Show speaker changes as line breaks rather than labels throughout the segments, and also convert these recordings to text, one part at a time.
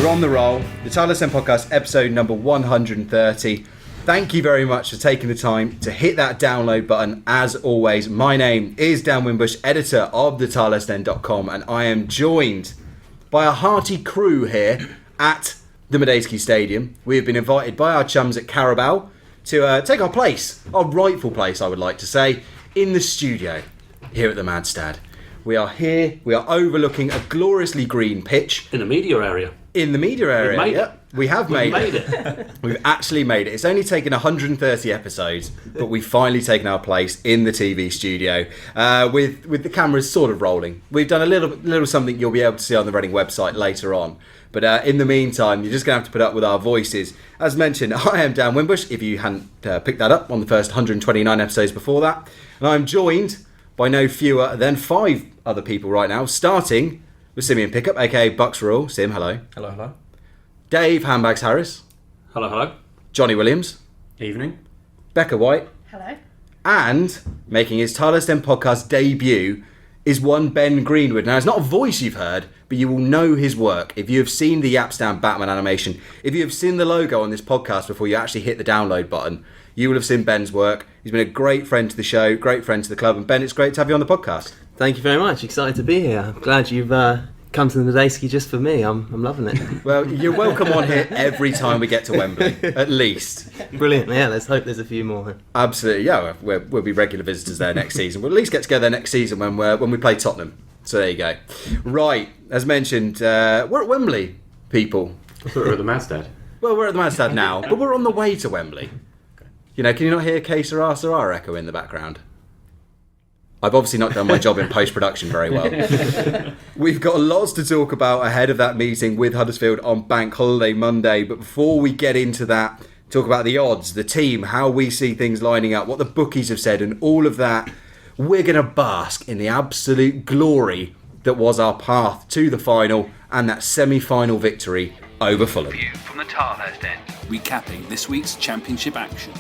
We're on the roll. The Tilehurst End Podcast, episode number 130. Thank you very much for taking the time to hit that download button. As always, my name is Dan Wimbush, editor of the TilehurstEnd.com, and I am joined by a hearty crew here at the Madejski Stadium. We have been invited by our chums at Carabao to take our place, our rightful place, I would like to say, in the studio here at the Madstad. We are here, we are overlooking a gloriously green pitch.
In the media area.
In the media area,
We've made
yeah.
it.
We have made
it.
We've actually made it. It's only taken 130 episodes, but we've finally taken our place in the TV studio with the cameras sort of rolling. We've done a little something you'll be able to see on the Reading website later on. But in the meantime, you're just going to have to put up with our voices. As mentioned, I am Dan Wimbush, if you hadn't picked that up on the first 129 episodes before that. And I'm joined by no fewer than 5 other people right now, starting with Simeon Pickup, aka Bucks Rule. Sim, hello.
Hello, hello.
Dave Handbags Harris.
Hello, hello.
Johnny Williams.
Evening.
Becca White.
Hello.
And making his Tilehurst End Podcast debut is one Ben Greenwood. Now, it's not a voice you've heard, but you will know his work. If you have seen the Yapstam Batman animation, if you have seen the logo on this podcast before you actually hit the download button, you will have seen Ben's work. He's been a great friend to the show, great friend to the club. And Ben, it's great to have you on the podcast.
Thank you very much. Excited to be here. I'm glad you've come to the Madejski just for me. I'm loving it.
Well, you're welcome on here every time we get to Wembley, at least.
Brilliant. Yeah, let's hope there's a few more.
Absolutely, yeah. We'll be regular visitors there next season. We'll at least get together next season when we play Tottenham. So there you go. Right, as mentioned, we're at Wembley, people.
I thought we were at the Madstad.
Well, we're at the Madstad now, but we're on the way to Wembley. You know, can you not hear K Sarah Sarah echo in the background? I've obviously not done my job in post-production very well. We've got lots to talk about ahead of that meeting with Huddersfield on Bank Holiday Monday. But before we get into that, talk about the odds, the team, how we see things lining up, what the bookies have said and all of that, we're going to bask in the absolute glory that was our path to the final and that semi-final victory over Fulham.
View from the Tilehurst End, recapping this week's championship action.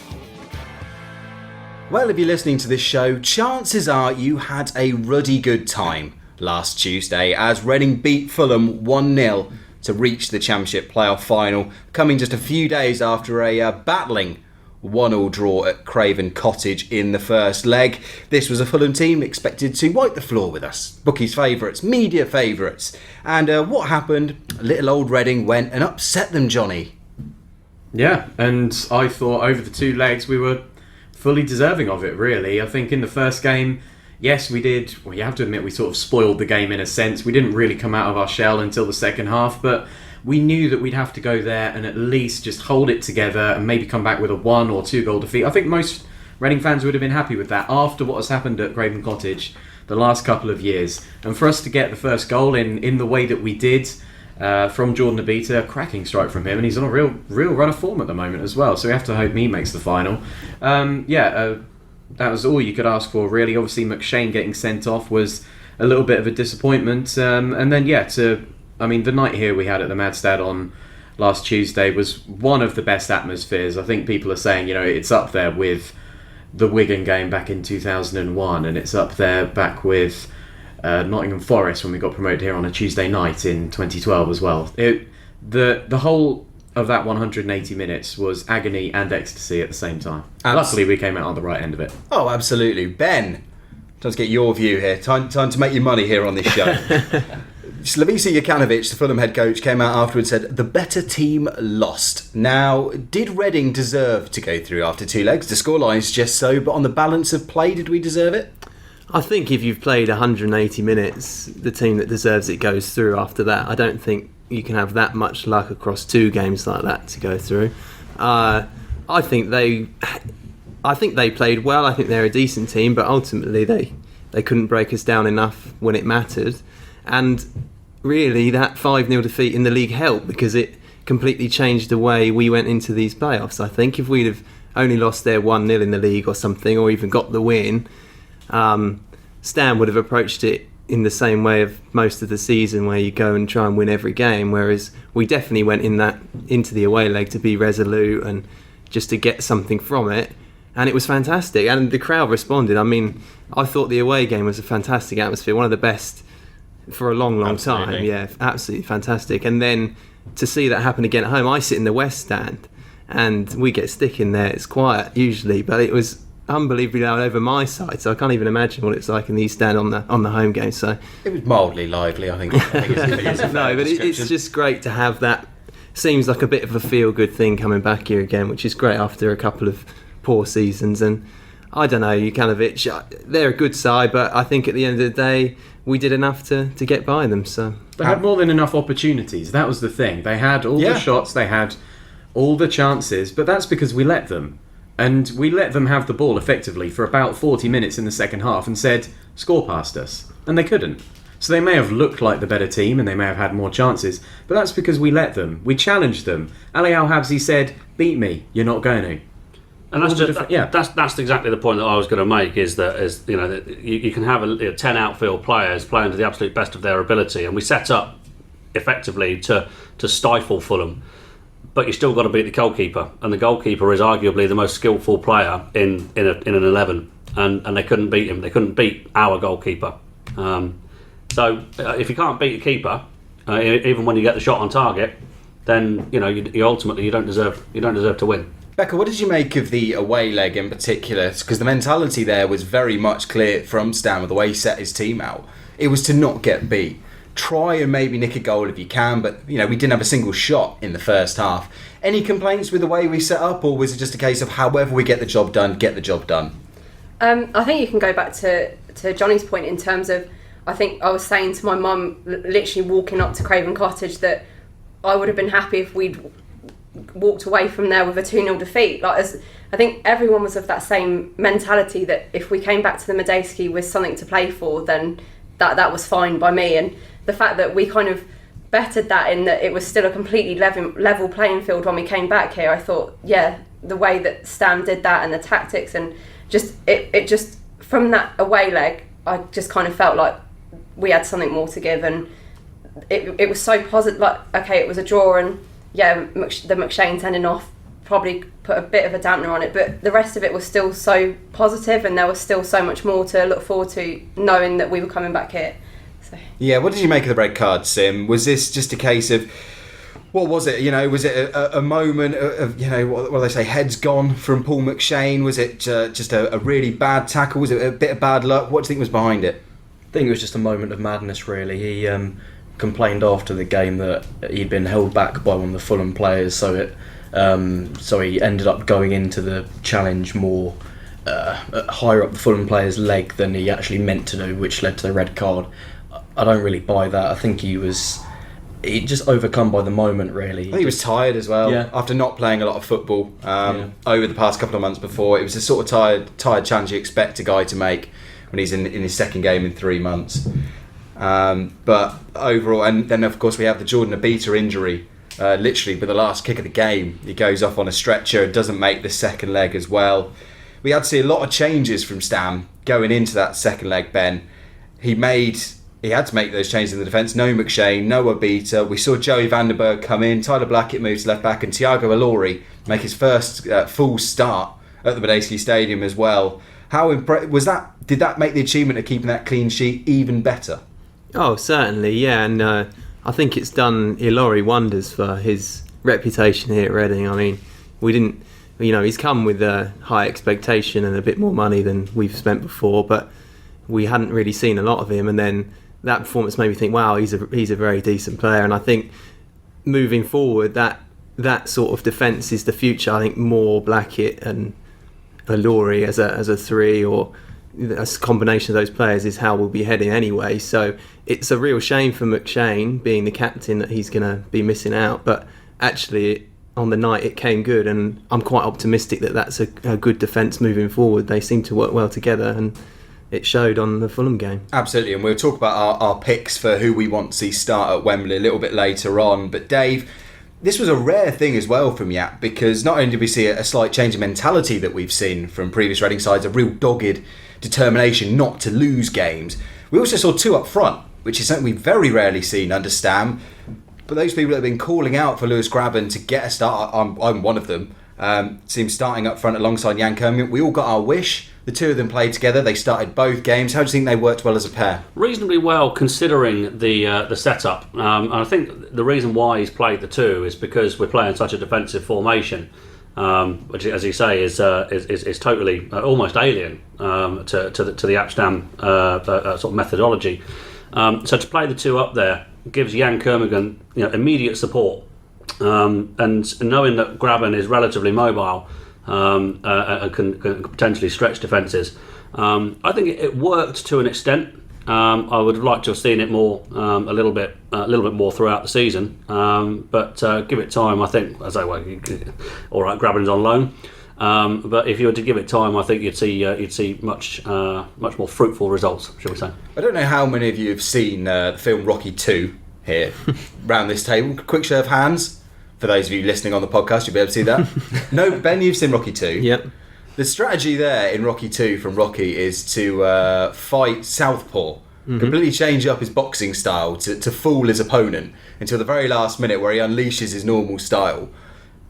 Well, if you're listening to this show, chances are you had a ruddy good time last Tuesday as Reading beat Fulham 1-0 to reach the Championship playoff final, coming just a few days after a battling 1-1 draw at Craven Cottage in the first leg. This was a Fulham team expected to wipe the floor with us, bookies' favourites, media favourites. And what happened? Little old Reading went and upset them, Johnny.
Yeah, and I thought over the 2 legs we were fully deserving of it, really. I think in the first game, yes, we did. Well, you have to admit we sort of spoiled the game in a sense. We didn't really come out of our shell until the second half, but we knew that we'd have to go there and at least just hold it together and maybe come back with a 1 or 2 goal defeat. I think most Reading fans would have been happy with that after what has happened at Craven Cottage the last couple of years. And for us to get the first goal in the way that we did, from Jordan Abita, a cracking strike from him, and he's on a real run of form at the moment as well, so we have to hope he makes the final. That was all you could ask for, really. Obviously McShane getting sent off was a little bit of a disappointment, and then the night here we had at the Madstad on last Tuesday was one of the best atmospheres. I think people are saying, it's up there with the Wigan game back in 2001, and it's up there back with Nottingham Forest when we got promoted here on a Tuesday night in 2012 as well. The whole of that 180 minutes was agony and ecstasy at the same time. Luckily we came out on the right end of it.
Oh, absolutely. Ben, time to get your view here. Time to make your money here on this show. Slavica Jokanovic, the Fulham head coach, came out afterwards and said, the better team lost. Now, did Reading deserve to go through after 2 legs? The scoreline's just so, but on the balance of play, did we deserve it?
I think if you've played 180 minutes, the team that deserves it goes through after that. I don't think you can have that much luck across 2 games like that to go through. I think they played well. I think they're a decent team, but ultimately they couldn't break us down enough when it mattered. And really, that 5-0 defeat in the league helped because it completely changed the way we went into these playoffs. I think if we'd have only lost there 1-0 in the league or something, or even got the win, Stan would have approached it in the same way of most of the season, where you go and try and win every game, whereas we definitely went into the away leg to be resolute and just to get something from it, and it was fantastic, and the crowd responded. I mean, I thought the away game was a fantastic atmosphere, one of the best for a long time. Yeah, absolutely fantastic. And then to see that happen again at home. I sit in the West Stand, and we get stick in there. It's quiet usually, but it was unbelievably loud over my side, so I can't even imagine what it's like in the East Stand on the home game. So
it was mildly lively, I think.
No, but it's just great to have that. Seems like a bit of a feel-good thing coming back here again, which is great after a couple of poor seasons. And I don't know, they're a good side, but I think at the end of the day, we did enough to get by them. So
they had more than enough opportunities. That was the thing. They had all the shots, they had all the chances, but that's because we let them. And we let them have the ball effectively for about 40 minutes in the second half and said, score past us. And they couldn't. So they may have looked like the better team and they may have had more chances, but that's because we let them. We challenged them. Ali Al-Habsi said, beat me, you're not going to.
And that's exactly the point that I was going to make, is that you can have 10 outfield players playing to the absolute best of their ability, and we set up effectively to stifle Fulham. But you still got to beat the goalkeeper, and the goalkeeper is arguably the most skillful player in an 11, and they couldn't beat him. They couldn't beat our goalkeeper. So if you can't beat a keeper, even when you get the shot on target, then you ultimately you don't deserve to win.
Becca, what did you make of the away leg in particular? Because the mentality there was very much clear from Stan with the way he set his team out. It was to not get beat. Try and maybe nick a goal if you can, but we didn't have a single shot in the first half. Any complaints with the way we set up, or was it just a case of however we get the job done, get the job done?
I think you can go back to Johnny's point in terms of, I think I was saying to my mum, literally walking up to Craven Cottage, that I would have been happy if we'd walked away from there with a 2-0 defeat. I think everyone was of that same mentality, that if we came back to the Madejski with something to play for, then that was fine by me. And the fact that we kind of bettered that in that it was still a completely level playing field when we came back here, I thought, the way that Stan did that and the tactics, and just it just from that away leg, I just kind of felt like we had something more to give, and it was so positive. Like, okay, it was a draw, and the McShane sending off probably put a bit of a dampener on it, but the rest of it was still so positive, and there was still so much more to look forward to, knowing that we were coming back here. So. Yeah,
what did you make of the red card, Sim? Was this just a case of, what was it? Was it a moment of what do they say, heads gone from Paul McShane? Was it just a really bad tackle? Was it a bit of bad luck? What do you think was behind it?
I think it was just a moment of madness, really. He complained after the game that he'd been held back by one of the Fulham players, so he ended up going into the challenge more higher up the Fulham player's leg than he actually meant to do, which led to the red card. I don't really buy that. I think he just overcome by the moment, really.
I think he was tired as well, after not playing a lot of football over the past couple of months before. It was the sort of tired challenge you expect a guy to make when he's in his second game in 3 months. But overall, and then of course we have the Jordan Abita injury. Literally with the last kick of the game, he goes off on a stretcher and doesn't make the second leg as well. We had to see a lot of changes from Stam going into that second leg, Ben. He had to make those changes in the defence. No McShane, no Abita. We saw Joey Vandenberg come in, Tyler Blackett moves to left back, and Thiago Ilori make his first full start at the Madejski Stadium as well. How was that? Did that make the achievement of keeping that clean sheet even better?
Oh, certainly, yeah. And I think it's done Ilori wonders for his reputation here at Reading. I mean, we didn't, he's come with a high expectation and a bit more money than we've spent before, but we hadn't really seen a lot of him. And then that performance made me think, wow, he's a very decent player. And I think moving forward, that sort of defence is the future. I think more Blackett and Ilori as a three, or a combination of those players, is how we'll be heading anyway. So it's a real shame for McShane, being the captain, that he's going to be missing out. But actually, on the night, it came good, and I'm quite optimistic that that's a good defence moving forward. They seem to work well together, and it showed on the Fulham game.
Absolutely, and we'll talk about our picks for who we want to see start at Wembley a little bit later on. But Dave, this was a rare thing as well from Yap, because not only did we see a slight change in mentality that we've seen from previous Reading sides, a real dogged determination not to lose games, we also saw two up front, which is something we've very rarely seen under Stam. But those people that have been calling out for Lewis Grabban to get a start, I'm one of them, Seems starting up front alongside Jan Kermit. We all got our wish. The two of them played together. They started both games. How do you think they worked well as a pair?
Reasonably well, considering the setup. And I think the reason why he's played the two is because we're playing such a defensive formation, which, as you say, is totally almost alien to the Amsterdam sort of methodology. So to play the two up there gives Jan Kermigan immediate support, and knowing that Graben is relatively mobile. And can potentially stretch defences. I think it worked to an extent. I would have liked to have seen it more, a little bit more throughout the season. But give it time. I think, as I all right, Graben's on loan. But if you were to give it time, I think you'd see much more fruitful results, shall we say?
I don't know how many of you have seen the film Rocky 2 here, round this table. Quick show of hands. For those of you listening on the podcast, you'll be able to see that. No, Ben, you've seen Rocky 2.
Yep.
The strategy there in Rocky 2 from Rocky is to fight southpaw, completely change up his boxing style to fool his opponent until the very last minute where he unleashes his normal style.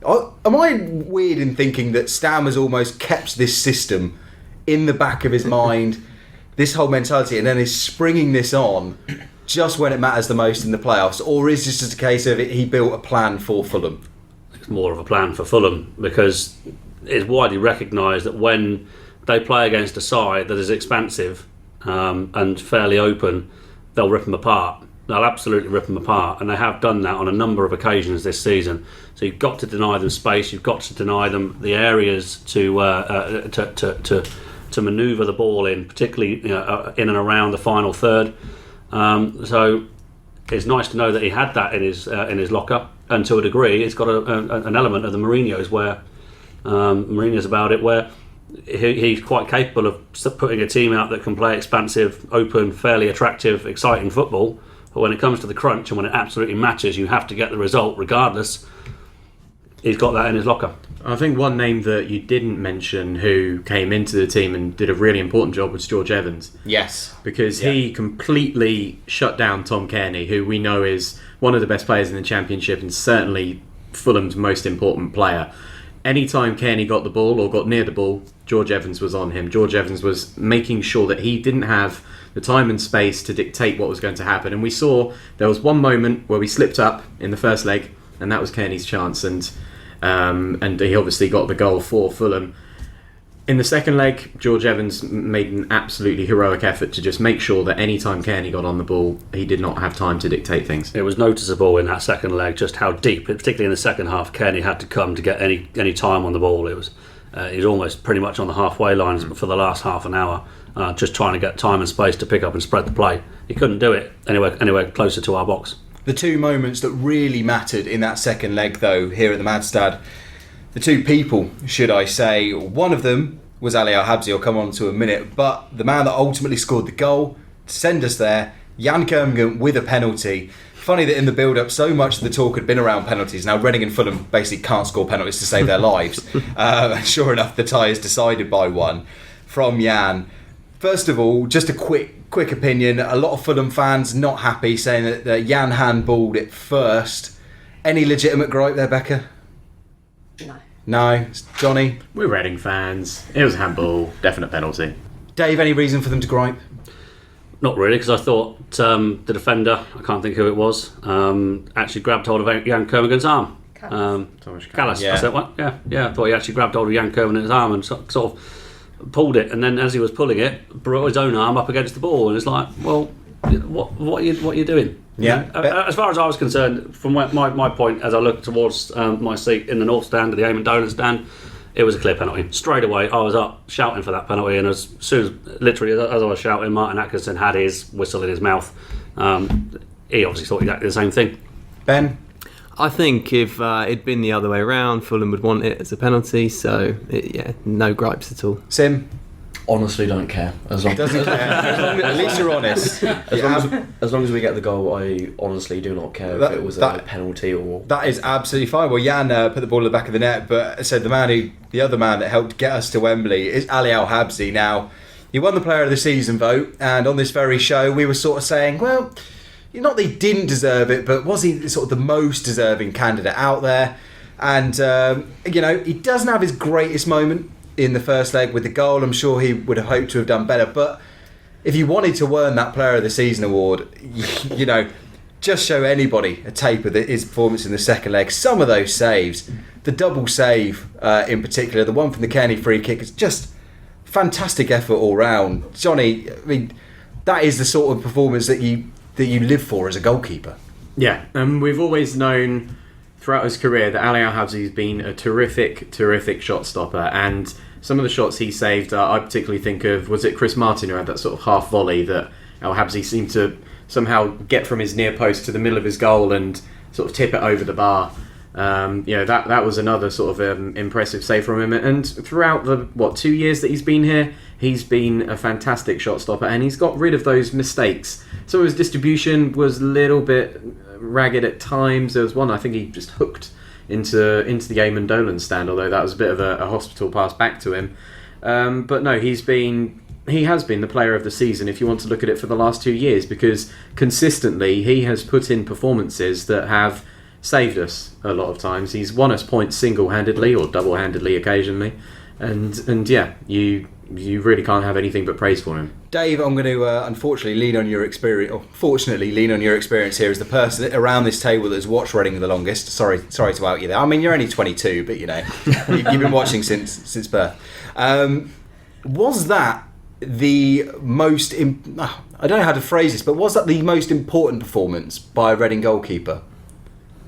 Am I weird in thinking that Stam has almost kept this system in the back of his mind, this whole mentality, and then is springing this on just when it matters the most in the playoffs, or is this just a case of he built a plan for Fulham?
It's more of a plan for Fulham because it's widely recognised that when they play against a side that is expansive and fairly open, they'll rip them apart. They'll absolutely rip them apart, and they have done that on a number of occasions this season. So you've got to deny them space. You've got to deny them the areas to manoeuvre the ball in, particularly in and around the final third. So it's nice to know that he had that in his locker, and to a degree, it's got an element of the Mourinho's where Mourinho's about it, where he's quite capable of putting a team out that can play expansive, open, fairly attractive, exciting football. But when it comes to the crunch and when it absolutely matters, you have to get the result regardless. He's got that in his locker.
I think one name that you didn't mention who came into the team and did a really important job was George Evans.
Yes.
Because he completely shut down Tom Cairney, who we know is one of the best players in the Championship and certainly Fulham's most important player. Anytime Cairney got the ball or got near the ball, George Evans was on him. George Evans was making sure that he didn't have the time and space to dictate what was going to happen. And we saw there was one moment where we slipped up in the first leg, and that was Cairney's chance. And he obviously got the goal for Fulham. In the second leg, George Evans made an absolutely heroic effort to just make sure that any time Cairney got on the ball, he did not have time to dictate things.
It was noticeable in that second leg just how deep, particularly in the second half, Cairney had to come to get any time on the ball. He was almost pretty much on the halfway lines for the last half an hour, just trying to get time and space to pick up and spread the play. He couldn't do it anywhere closer to our box.
The two moments that really mattered in that second leg, though, here at the Madstad, the two people, should I say, one of them was Ali Al-Habsi, I'll come on to in a minute, but the man that ultimately scored the goal to send us there, Jan Kermgen with a penalty. Funny that in the build-up, so much of the talk had been around penalties. Now, Reading and Fulham basically can't score penalties to save their lives. Sure enough, the tie is decided by one from Jan. First of all, just a quick opinion. A lot of Fulham fans not happy, saying that Jan handballed it first. Any legitimate gripe there, Becca? No. Johnny?
We're Reading fans. It was handball, definite penalty.
Dave, any reason for them to gripe?
Not really, because I thought the defender, I can't think who it was, actually grabbed hold of Jan Kermigan's arm. Callis,
yeah.
I said, what? Yeah, I thought he actually grabbed hold of Jan Kermigan's arm and sort of pulled it, and then as he was pulling it, brought his own arm up against the ball, and it's like, well, what are you doing?
Yeah.
As far as I was concerned, from my point, as I looked towards my seat in the North Stand, the Eamon Dolan stand, it was a clear penalty. Straight away, I was up shouting for that penalty, and as soon as, literally, as I was shouting, Martin Atkinson had his whistle in his mouth. He obviously thought exactly the same thing.
Ben?
I think if it'd been the other way around, Fulham would want it as a penalty, so no gripes at all.
Sim?
Honestly, don't care.
Doesn't care. At least you're honest.
As long as we get the goal, I honestly do not care if it was a penalty or...
That is absolutely fine. Well, Jan put the ball in the back of the net, but I said the other man that helped get us to Wembley is Ali Al-Habsi. Now, he won the Player of the Season vote, and on this very show, we were sort of saying, well, not that he didn't deserve it, but was he sort of the most deserving candidate out there? And, he doesn't have his greatest moment in the first leg with the goal. I'm sure he would have hoped to have done better. But if you wanted to earn that Player of the Season award, just show anybody a tape of his performance in the second leg. Some of those saves, the double save in particular, the one from the Kenny free kick, is just fantastic effort all round. Johnny, that is the sort of performance that you live for as a goalkeeper.
Yeah, and we've always known throughout his career that Ali Al-Habsi has been a terrific shot stopper, and some of the shots he saved, I particularly think of, was it Chris Martin who had that sort of half volley that Al-Habsi seemed to somehow get from his near post to the middle of his goal and sort of tip it over the bar. That was another sort of impressive save from him. And throughout the 2 years that he's been here, he's been a fantastic shot stopper, and he's got rid of those mistakes. So his distribution was a little bit ragged at times. There was one I think he just hooked into the Eamon Dolan stand, although that was a bit of a hospital pass back to him. But no, he has been the Player of the Season if you want to look at it for the last 2 years, because consistently he has put in performances that have saved us a lot of times. He's won us points single-handedly or double-handedly occasionally, and yeah, you really can't have anything but praise for him.
Dave, I'm going to unfortunately lean on your experience, or fortunately lean on your experience here as the person around this table that has watched Reading the longest. Sorry to out you there. I mean, you're only 22, but you've been watching since birth. Was that the most? I don't know how to phrase this, but was that the most important performance by a Reading goalkeeper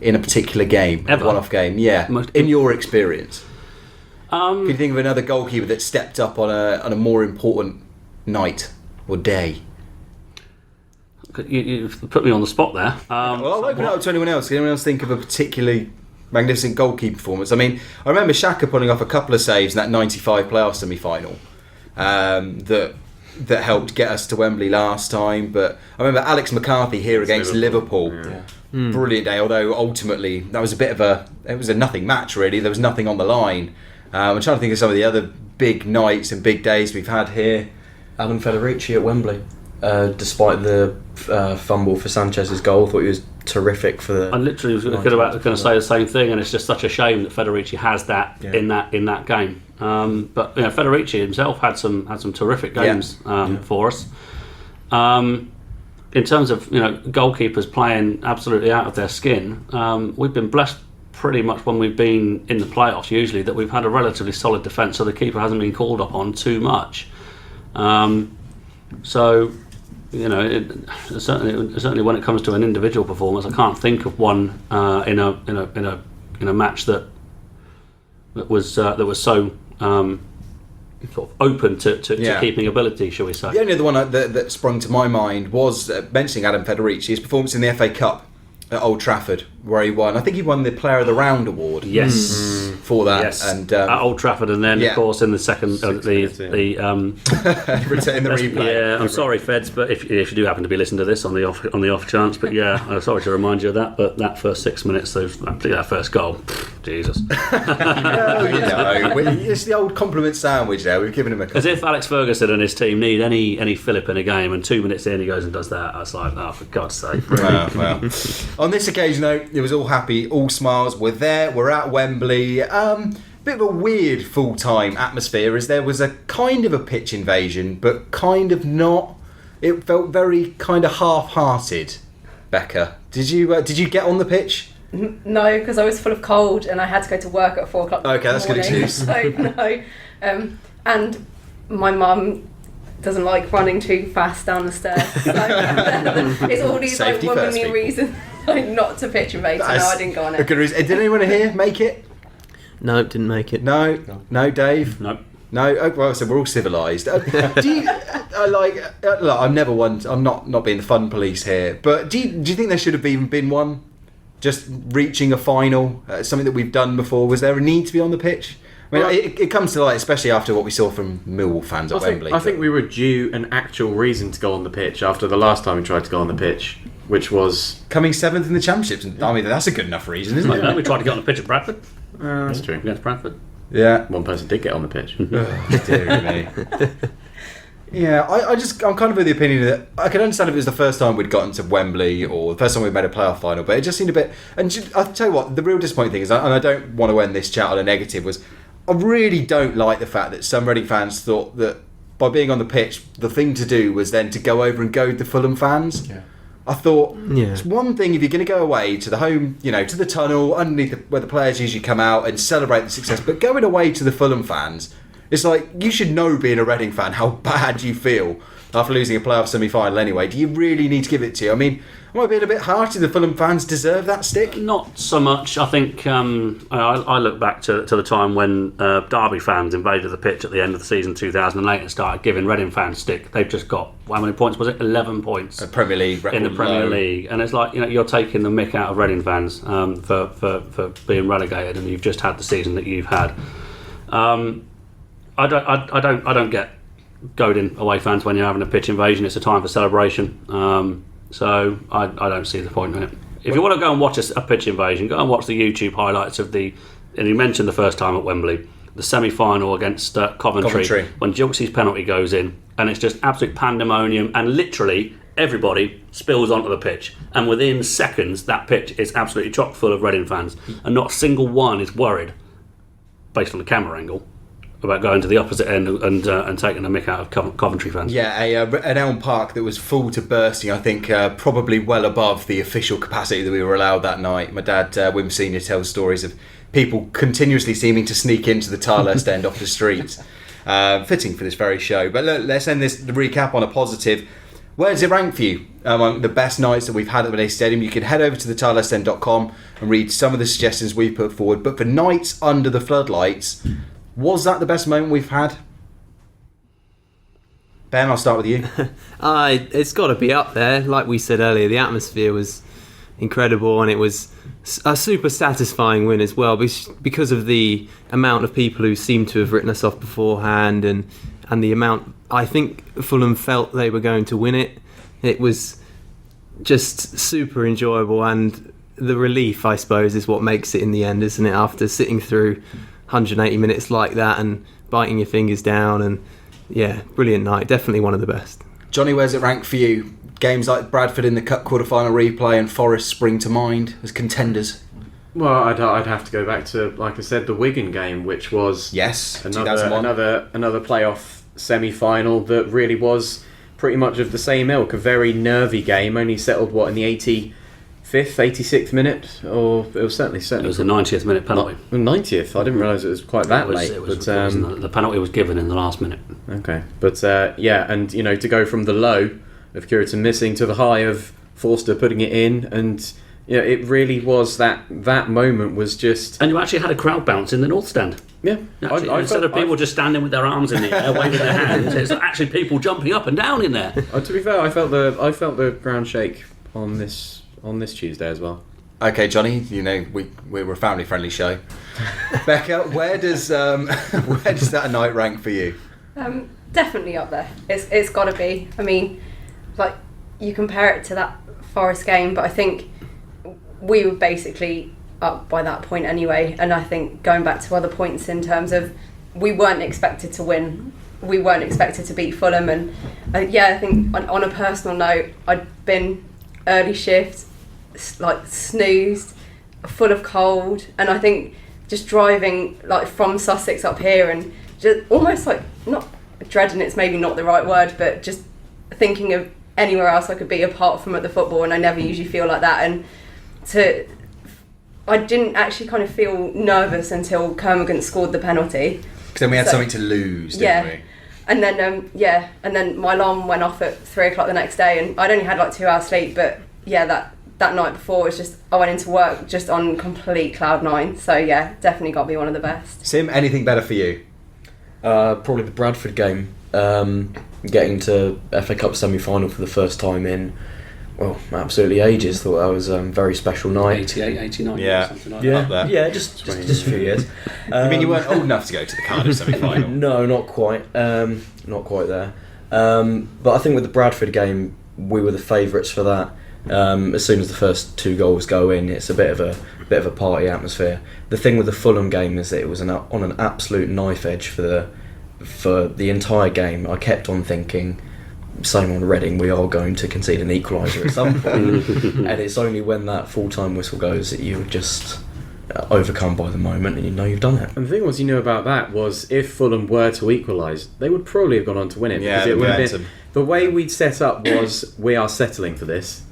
in a particular game,
ever?
One-off game? Yeah, in your experience. Can you think of another goalkeeper that stepped up on a more important night or day?
You've put me on the spot there.
Well, I'll open it up to anyone else. Can anyone else think of a particularly magnificent goalkeeper performance? I mean, I remember Xhaka pulling off a couple of saves in that 95 playoff semi-final that helped get us to Wembley last time. But I remember Alex McCarthy here against Liverpool. Yeah. Brilliant day, although ultimately that was it was a nothing match really. There was nothing on the line. I'm trying to think of some of the other big nights and big days we've had here.
Alan Federici at Wembley, despite the fumble for Sanchez's goal, I thought he was terrific for the.
I literally was going to say the same thing, and it's just such a shame that Federici has that in that game. But Federici himself had some terrific games for us. In terms of goalkeepers playing absolutely out of their skin, we've been blessed pretty much when we've been in the playoffs usually that we've had a relatively solid defence, so the keeper hasn't been called upon too much. Certainly when it comes to an individual performance, I can't think of one in a match that was so sort of open to keeping ability, shall we say.
The only other one that sprung to my mind was mentioning Adam Federici, his performance in the FA Cup at Old Trafford, where he won. I think he won the Player of the Round award.
Yes,
for that.
Yes.
And
at Old Trafford, and then of course in the second
retain the replay.
Yeah, I'm sorry, Feds, but if you do happen to be listening to this on the off chance, but yeah, I'm sorry to remind you of that. But that first 6 minutes, that first goal, Jesus.
It's the old compliment sandwich there. We've given him a couple.
As if Alex Ferguson and his team need any fillip in a game, and 2 minutes in he goes and does that. I was like, oh, for God's sake.
Well. On this occasion, though, it was all happy, all smiles. We're there, we're at Wembley. Bit of a weird full-time atmosphere, as there was a kind of a pitch invasion, but kind of not. It felt very kind of half-hearted. Becca, did you get on the pitch?
No, because I was full of cold and I had to go to work at 4 o'clock.
Okay, that's a good excuse.
So no, and my mum doesn't like running too fast down the stairs. So it's all these
Safety
like
first,
womanly reasons not to pitch invade. So no, I didn't go on it.
A good reason. Did anyone here make it?
No, didn't make it.
No, Dave.
No.
No. Oh, well, so we're all civilised. Do you look, I'm never one. I'm not being the fun police here. But do you think there should have even been one? Just reaching a final, something that we've done before. Was there a need to be on the pitch? I mean, it comes to light, especially after what we saw from Millwall fans at Wembley.
I think we were due an actual reason to go on the pitch after the last time we tried to go on the pitch, which was
coming 7th in the Championships. I mean, that's a good enough reason, isn't it?
We tried to get on the pitch at Bradford.
That's true.
Against Bradford.
Yeah.
One person did get on the pitch.
Oh, dear me. Yeah, I'm kind of of the opinion that I can understand if it was the first time we'd gotten to Wembley or the first time we'd made a playoff final, but it just seemed a bit. And I'll tell you what, the real disappointing thing is, and I don't want to end this chat on a negative, was I really don't like the fact that some Reading fans thought that by being on the pitch, the thing to do was then to go over and goad the Fulham fans.
Yeah.
I thought it's one thing if you're going to go away to the home, to the tunnel underneath where the players usually come out and celebrate the success, but going away to the Fulham fans. It's like, you should know, being a Reading fan, how bad you feel after losing a playoff semi-final anyway. Do you really need to give it to you? I mean, am I being a bit harsh? Do the Fulham fans deserve that stick?
Not so much. I think I look back to the time when Derby fans invaded the pitch at the end of the season 2008 and started giving Reading fans stick. They've just got, how many points was it? 11 points.
Premier League record
in the Premier
low.
League. And it's like, you're taking the mick out of Reading fans for being relegated, and you've just had the season that you've had. I don't get goading away fans when you're having a pitch invasion. It's a time for celebration. So I don't see the point in it. If you want to go and watch a pitch invasion, go and watch the YouTube highlights of and you mentioned the first time at Wembley, the semi-final against Coventry, when Gilksey's penalty goes in, and it's just absolute pandemonium, and literally everybody spills onto the pitch, and within seconds that pitch is absolutely chock full of Reading fans, and not a single one is worried, based on the camera angle, about going to the opposite end and taking the mick out of Coventry fans.
Yeah, an Elm Park that was full to bursting, I think probably well above the official capacity that we were allowed that night. My dad, Wim Senior, tells stories of people continuously seeming to sneak into the Tilehurst End off the streets. Fitting for this very show. But look, let's end the recap on a positive. Where does it rank for you among the best nights that we've had at Madejski Stadium? You can head over to the tilehurstend.com and read some of the suggestions we put forward. But for nights under the floodlights, was that the best moment we've had? Ben, I'll start with you.
It's got to be up there. Like we said earlier, the atmosphere was incredible, and it was a super satisfying win as well, because of the amount of people who seemed to have written us off beforehand, and the amount I think Fulham felt they were going to win it. It was just super enjoyable, and the relief, I suppose, is what makes it in the end, isn't it? After sitting through 180 minutes like that and biting your fingers down, and brilliant night, definitely one of the best.
Johnny, where's it rank for you? Games like Bradford in the Cup quarter-final replay and Forest spring to mind as contenders?
Well, I'd have to go back to, like I said, the Wigan game, which was another playoff semi-final that really was pretty much of the same ilk. A very nervy game, only settled in the 85th, 86th minute, or it was certainly.
It was the 90th minute penalty.
90th. I didn't realise it was quite that late.
The penalty was given in the last minute.
Okay, but and to go from the low of Curitan missing to the high of Forster putting it in, and it really was that moment was just.
And you actually had a crowd bounce in the North Stand.
Yeah,
instead of people just standing with their arms in the air, waving their hands, it's actually people jumping up and down in there.
To be fair, I felt the ground shake on this Tuesday as well.
Okay, Johnny, we're a family friendly show. Becca, where does that night rank for you?
Definitely up there. It's got to be. I mean, like, you compare it to that Forest game, but I think we were basically up by that point anyway, and I think going back to other points in terms of we weren't expected to win, we weren't expected to beat Fulham, and I think on a personal note, I'd been early shift, like snoozed, full of cold, and I think just driving like from Sussex up here and just almost like, not dreading, it's maybe not the right word, but just thinking of anywhere else I could be apart from at the football, and I never usually feel like that, and I didn't actually kind of feel nervous until Kermorgant scored the penalty.
Because then we had something to lose, didn't we?
And then my alarm went off at 3 o'clock the next day, and I'd only had like 2 hours sleep, but that night before was just, I went into work just on complete cloud nine. So definitely got to be one of the best.
Sim, anything better for you?
Probably the Bradford game, getting to FA Cup semi-final for the first time in absolutely ages. Thought that was a very special night.
88, 89, something like
that. Up there.
Just a few years.
I mean, you weren't old enough to go to the Cardiff semi-final.
No, not quite. Not quite there. But I think with the Bradford game, we were the favourites for that. As soon as the first 2 goals go in, it's a bit of a party atmosphere. The thing with the Fulham game is that it was on an absolute knife edge for for the entire game, I kept on thinking, same on Reading, we are going to concede an equaliser at some point. And it's only when that full-time whistle goes that you're just overcome by the moment and you know you've done it.
And the thing was, you knew about that was if Fulham were to equalise, they would probably have gone on to win it.
Yeah,
because it would have been, the way we'd set up was, we are settling for this.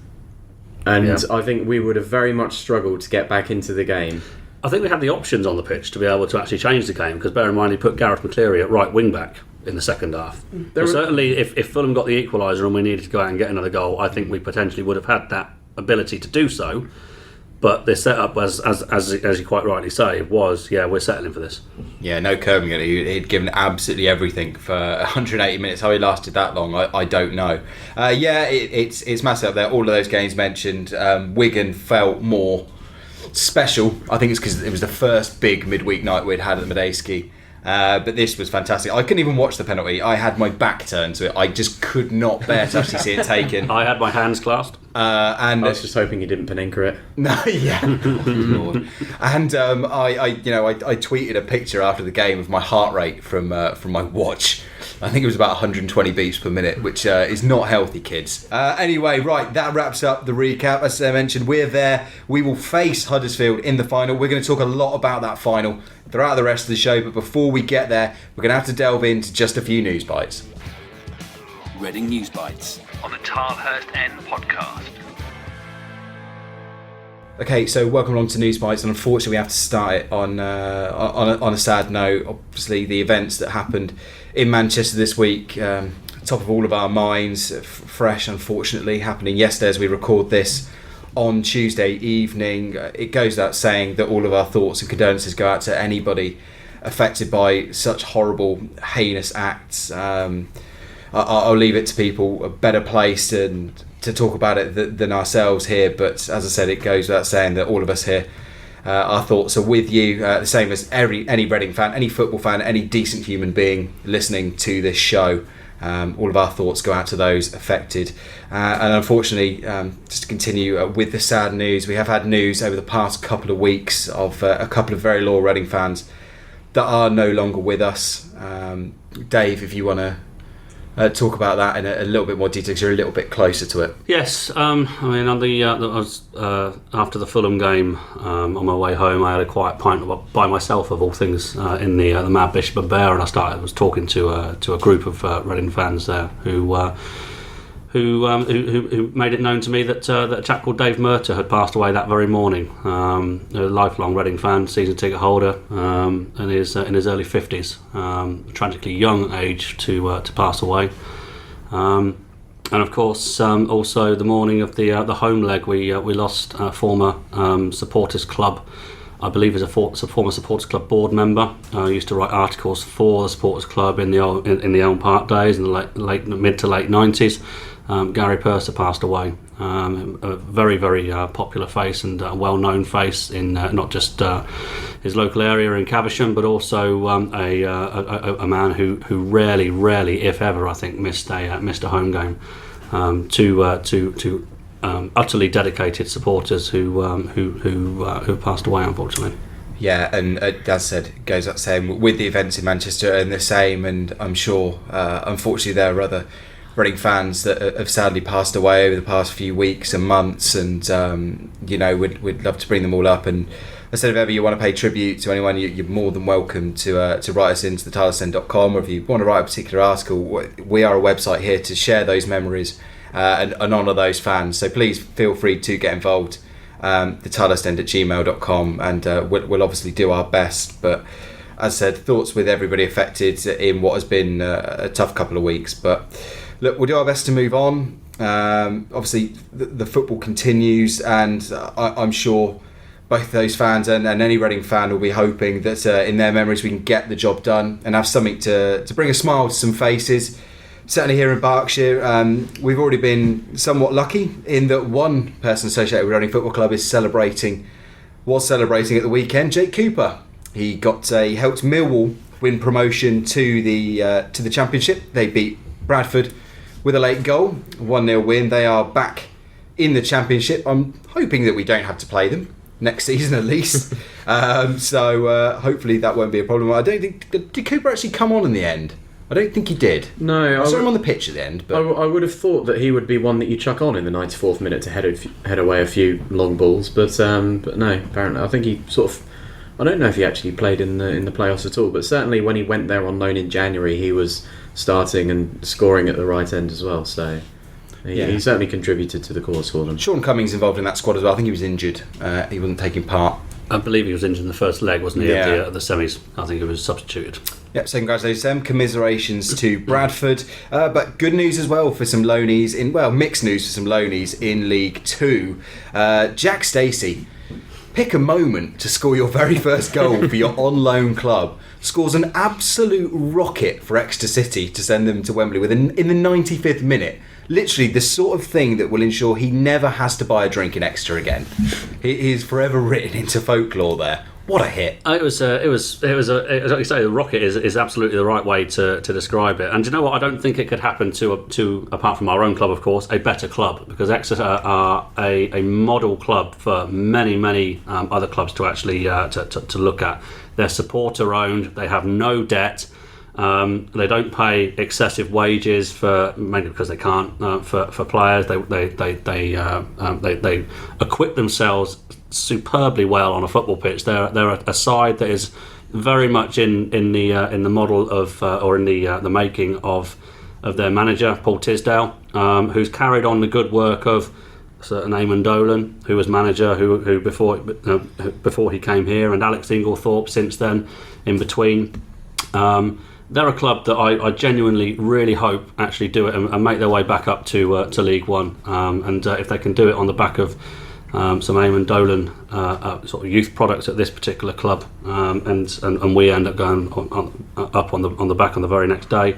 And I think we would have very much struggled to get back into the game.
I think we had the options on the pitch to be able to actually change the game, because bear in mind he put Gareth McCleary at right wing back in the second half. Certainly if Fulham got the equaliser and we needed to go out and get another goal, I think we potentially would have had that ability to do so. But the setup, as you quite rightly say, was, we're settling for this.
Yeah, no curbing it. He'd given absolutely everything for 180 minutes. How he lasted that long, I don't know. It's massive up there. All of those games mentioned. Wigan felt more special. I think it's because it was the first big midweek night we'd had at the Madejski. But this was fantastic. I couldn't even watch the penalty. I had my back turned to it. I just could not bear to actually see it taken.
I had my hands clasped.
And I was just hoping you didn't Paninka it.
No, yeah. Oh, Lord. And I tweeted a picture after the game of my heart rate from my watch. I think it was about 120 beats per minute, which is not healthy, kids. Anyway, right, that wraps up the recap. As I mentioned, we're there. We will face Huddersfield in the final. We're going to talk a lot about that final throughout the rest of the show, but before we get there, we're going to have to delve into just a few news bites.
Reading News Bites on the Tilehurst End Podcast.
Okay, so welcome along to News Bites, and unfortunately we have to start it on a sad note. Obviously, the events that happened in Manchester this week, top of all of our minds, fresh, unfortunately, happening yesterday as we record this on Tuesday evening. It goes without saying that all of our thoughts and condolences go out to anybody affected by such horrible, heinous acts. I'll leave it to people better placed and to talk about it than ourselves here, but as I said, it goes without saying that all of us here, our thoughts are with you, the same as any Reading fan, any football fan, any decent human being listening to this show. All of our thoughts go out to those affected. And unfortunately, just to continue with the sad news, we have had news over the past couple of weeks of a couple of very loyal Reading fans that are no longer with us. Dave, if you want to talk about that in a little bit more detail, because you're a little bit closer to it.
Yes, I mean, on I was after the Fulham game, on my way home, I had a quiet pint by myself, of all things, in the Mad Bishop and Bear, and I was talking to a group of Reading fans there who made it known to me that a chap called Dave Murtagh had passed away that very morning. A lifelong Reading fan, season ticket holder, in his early 50s, tragically young age to pass away. And of course, also the morning of the home leg, we lost a former supporters club. I believe as a former supporters club board member. I used to write articles for the supporters club in the Elm Park days in the mid to late 90s. Gary Purser passed away. A very, very popular face and a well-known face in not just his local area in Caversham, but also a man who rarely, if ever, I think, missed a home game. To utterly dedicated supporters who passed away, unfortunately.
Yeah, and as I said, it goes up saying with the events in Manchester and the same, and I'm sure, unfortunately, there are other Reading fans that have sadly passed away over the past few weeks and months, and we'd love to bring them all up. And I said, if ever you want to pay tribute to anyone, you're more than welcome to write us into the tilehurstend.com, or if you want to write a particular article, we are a website here to share those memories and honour those fans. So please feel free to get involved. The tilehurstend@gmail.com, and we'll obviously do our best. But as I said, thoughts with everybody affected in what has been a tough couple of weeks. But look, we'll do our best to move on. Obviously, the football continues, and I'm sure both those fans and any Reading fan will be hoping that in their memories we can get the job done and have something to bring a smile to some faces. Certainly here in Berkshire, we've already been somewhat lucky in that one person associated with Reading Football Club was celebrating at the weekend. Jake Cooper, he helped Millwall win promotion to the Championship. They beat Bradford with a late goal, 1-0 win. They are back in the Championship. I'm hoping that we don't have to play them next season at least. So hopefully that won't be a problem. I don't think... Did Cooper actually come on in the end? I don't think he did.
No.
I saw him on the pitch at the end. But
I would have thought that he would be one that you chuck on in the 94th minute to head away a few long balls. But no, apparently. I think he sort of... I don't know if he actually played in the playoffs at all, but certainly when he went there on loan in January, he was starting and scoring at the right end as well. So he certainly contributed to the cause for them.
Sean Cummings involved in that squad as well. I think he was injured. He wasn't taking part.
I believe he was injured in the first leg, wasn't he?
Yeah.
At the semis. I think he was substituted.
Yep, so congratulations to them. Commiserations to Bradford. But good news as well for some loanies mixed news for some loanies in League 2. Jack Stacey, pick a moment to score your very first goal for your on-loan club. Scores an absolute rocket for Exeter City to send them to Wembley in the 95th minute. Literally the sort of thing that will ensure he never has to buy a drink in Exeter again. He's forever written into folklore there. What a hit!
It was like you say, the rocket is absolutely the right way to describe it. And do you know what? I don't think it could happen to apart from our own club, of course, a better club, because Exeter are a model club for many other clubs to actually to look at. They're supporter owned. They have no debt. They don't pay excessive wages mainly because they can't for players. They equip themselves superbly well on a football pitch. They're a side that is very much in the model of or in the making of their manager Paul Tisdale, who's carried on the good work of certain Eamon Dolan, who was manager who before he came here, and Alex Inglethorpe since then in between. They're a club that I genuinely really hope actually do it and make their way back up to League One. And if they can do it on the back of some Eamon Dolan sort of youth products at this particular club, and we end up going up on the back on the very next day.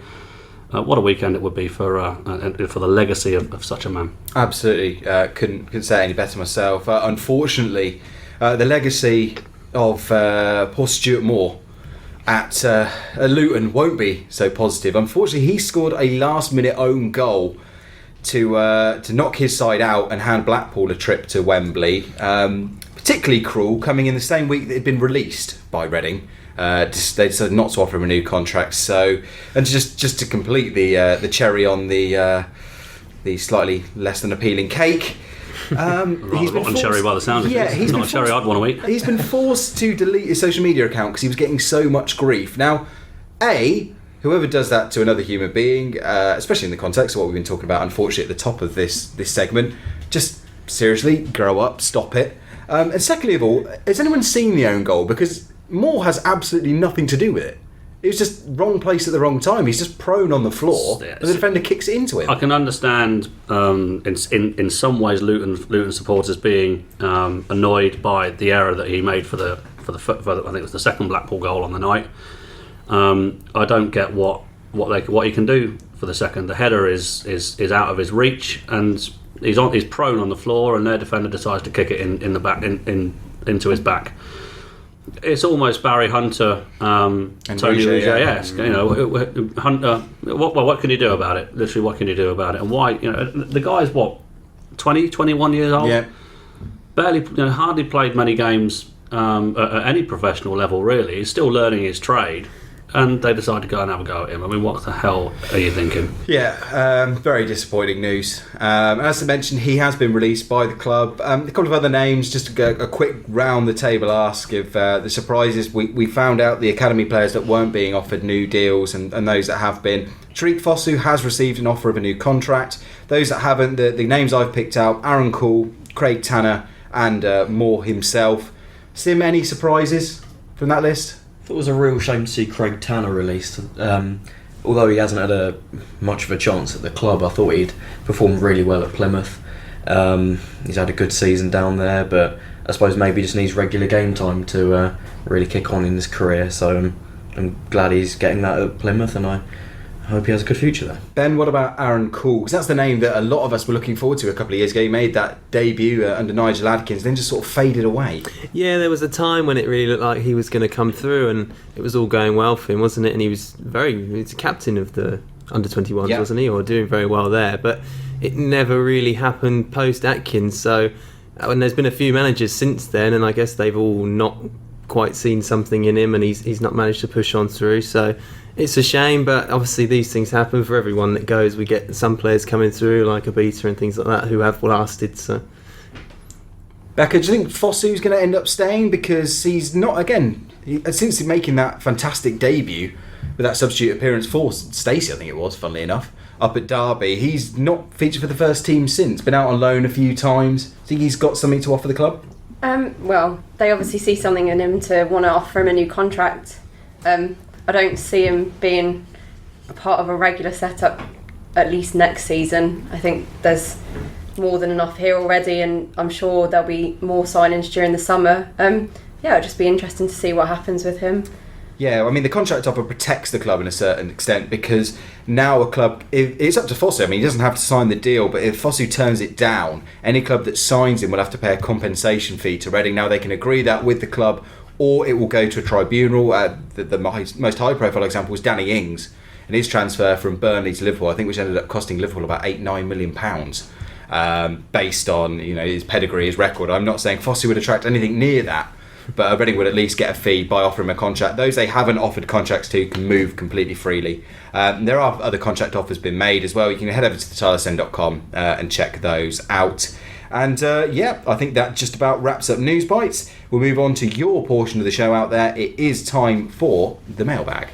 What a weekend it would be for the legacy of such a man.
Absolutely, couldn't say it any better myself. Unfortunately, the legacy of poor Stuart Moore at Luton won't be so positive. Unfortunately, he scored a last-minute own goal to knock his side out and hand Blackpool a trip to Wembley. Particularly cruel, coming in the same week that he'd been released by Reading. They decided not to offer him a new contract. So, and just to complete the cherry on the slightly less than appealing cake.
He's been rotten cherry by the sound of it. He's not a cherry I'd want to eat.
He's been forced to delete his social media account because he was getting so much grief. Now, whoever does that to another human being, especially in the context of what we've been talking about, unfortunately, at the top of this segment, just seriously grow up, stop it. And secondly of all, has anyone seen the own goal? Because Moore has absolutely nothing to do with it. It was just wrong place at the wrong time. He's just prone on the floor, and the defender kicks it into him.
I can understand in some ways Luton supporters being annoyed by the error that he made for the I think it was the second Blackpool goal on the night. I don't get what he can do for the second. The header is out of his reach, and he's prone on the floor, and their defender decides to kick it in the back into his back. It's almost Barry Hunter, Tony Rouget-esque.
Yeah.
You know, Hunter. What can you do about it? Literally, what can you do about it? And why? You know, the guy's 20, 21 years old.
Yeah.
Barely, hardly played many games at any professional level. Really, he's still learning his trade. And they decide to go and have a go at him. I mean, what the hell are you thinking?
Yeah, very disappointing news. As I mentioned, he has been released by the club. A couple of other names, just a quick round the table ask of the surprises. We found out the academy players that weren't being offered new deals and those that have been. Tariq Fosu has received an offer of a new contract. Those that haven't, the names I've picked out, Aaron Cool, Craig Tanner and Moore himself. Sim, any surprises from that list?
I thought it was a real shame to see Craig Tanner released. Although he hasn't had much of a chance at the club, I thought he'd performed really well at Plymouth. He's had a good season down there, but I suppose maybe he just needs regular game time to really kick on in his career. So I'm glad he's getting that at Plymouth, and I hope he has a good future there.
Ben, what about Aaron Cool? Because that's the name that a lot of us were looking forward to a couple of years ago. He made that debut under Nigel Adkins, then just sort of faded away.
Yeah, there was a time when it really looked like he was going to come through, and it was all going well for him, wasn't it? And he was a captain of the under-21s, wasn't he? Or doing very well there. But it never really happened post-Atkins, so And there's been a few managers since then, and I guess they've all not quite seen something in him, and he's not managed to push on through. So it's a shame, but obviously these things happen for everyone that goes. We get some players coming through, like Abita and things like that, who have lasted. So,
Becca, do you think Fosu's going to end up staying? Because he's not, again, since making that fantastic debut with that substitute appearance for Stacey, I think it was, funnily enough, up at Derby, he's not featured for the first team since. Been out on loan a few times. Do you think he's got something to offer the club?
Well, they obviously see something in him to want to offer him a new contract. I don't see him being a part of a regular setup at least next season. I think there's more than enough here already, and I'm sure there'll be more signings during the summer. It'll just be interesting to see what happens with him.
Yeah, I mean, the contract offer protects the club in a certain extent, because now a club, it's up to Fosu. I mean, he doesn't have to sign the deal, but if Fosu turns it down, any club that signs him will have to pay a compensation fee to Reading. Now, they can agree that with the club, or it will go to a tribunal. The most high-profile example was Danny Ings and his transfer from Burnley to Liverpool, I think, which ended up costing Liverpool about £8-9 million. Based on his pedigree, his record. I'm not saying Fosu would attract anything near that, but Reading would at least get a fee by offering him a contract. Those they haven't offered contracts to can move completely freely. There are other contract offers being made as well. You can head over to thetilehurstend.com and check those out. And I think that just about wraps up News Bites. We'll move on to your portion of the show out there. It is time for the mailbag.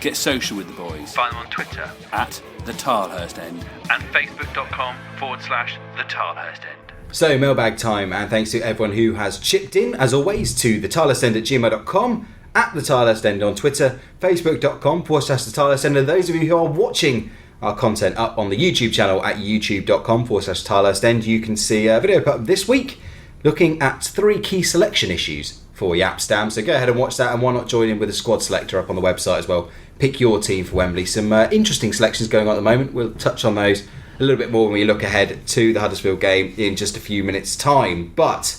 Get social with the boys.
Find them on Twitter
at the Tilehurst End
and facebook.com/the Tilehurst End.
So, mailbag time, and thanks to everyone who has chipped in, as always, to thetilehurstend@gmail.com, at the Tilehurst End on Twitter, facebook.com/the Tilehurst End, and those of you who are watching our content up on the YouTube channel at youtube.com/Tilehurst End, you can see a video put up this week looking at 3 key selection issues for Yap Stam. So go ahead and watch that, and why not join in with a squad selector up on the website as well. Pick your team for Wembley. Some interesting selections going on at the moment. We'll touch on those a little bit more when we look ahead to the Huddersfield game in just a few minutes' time. But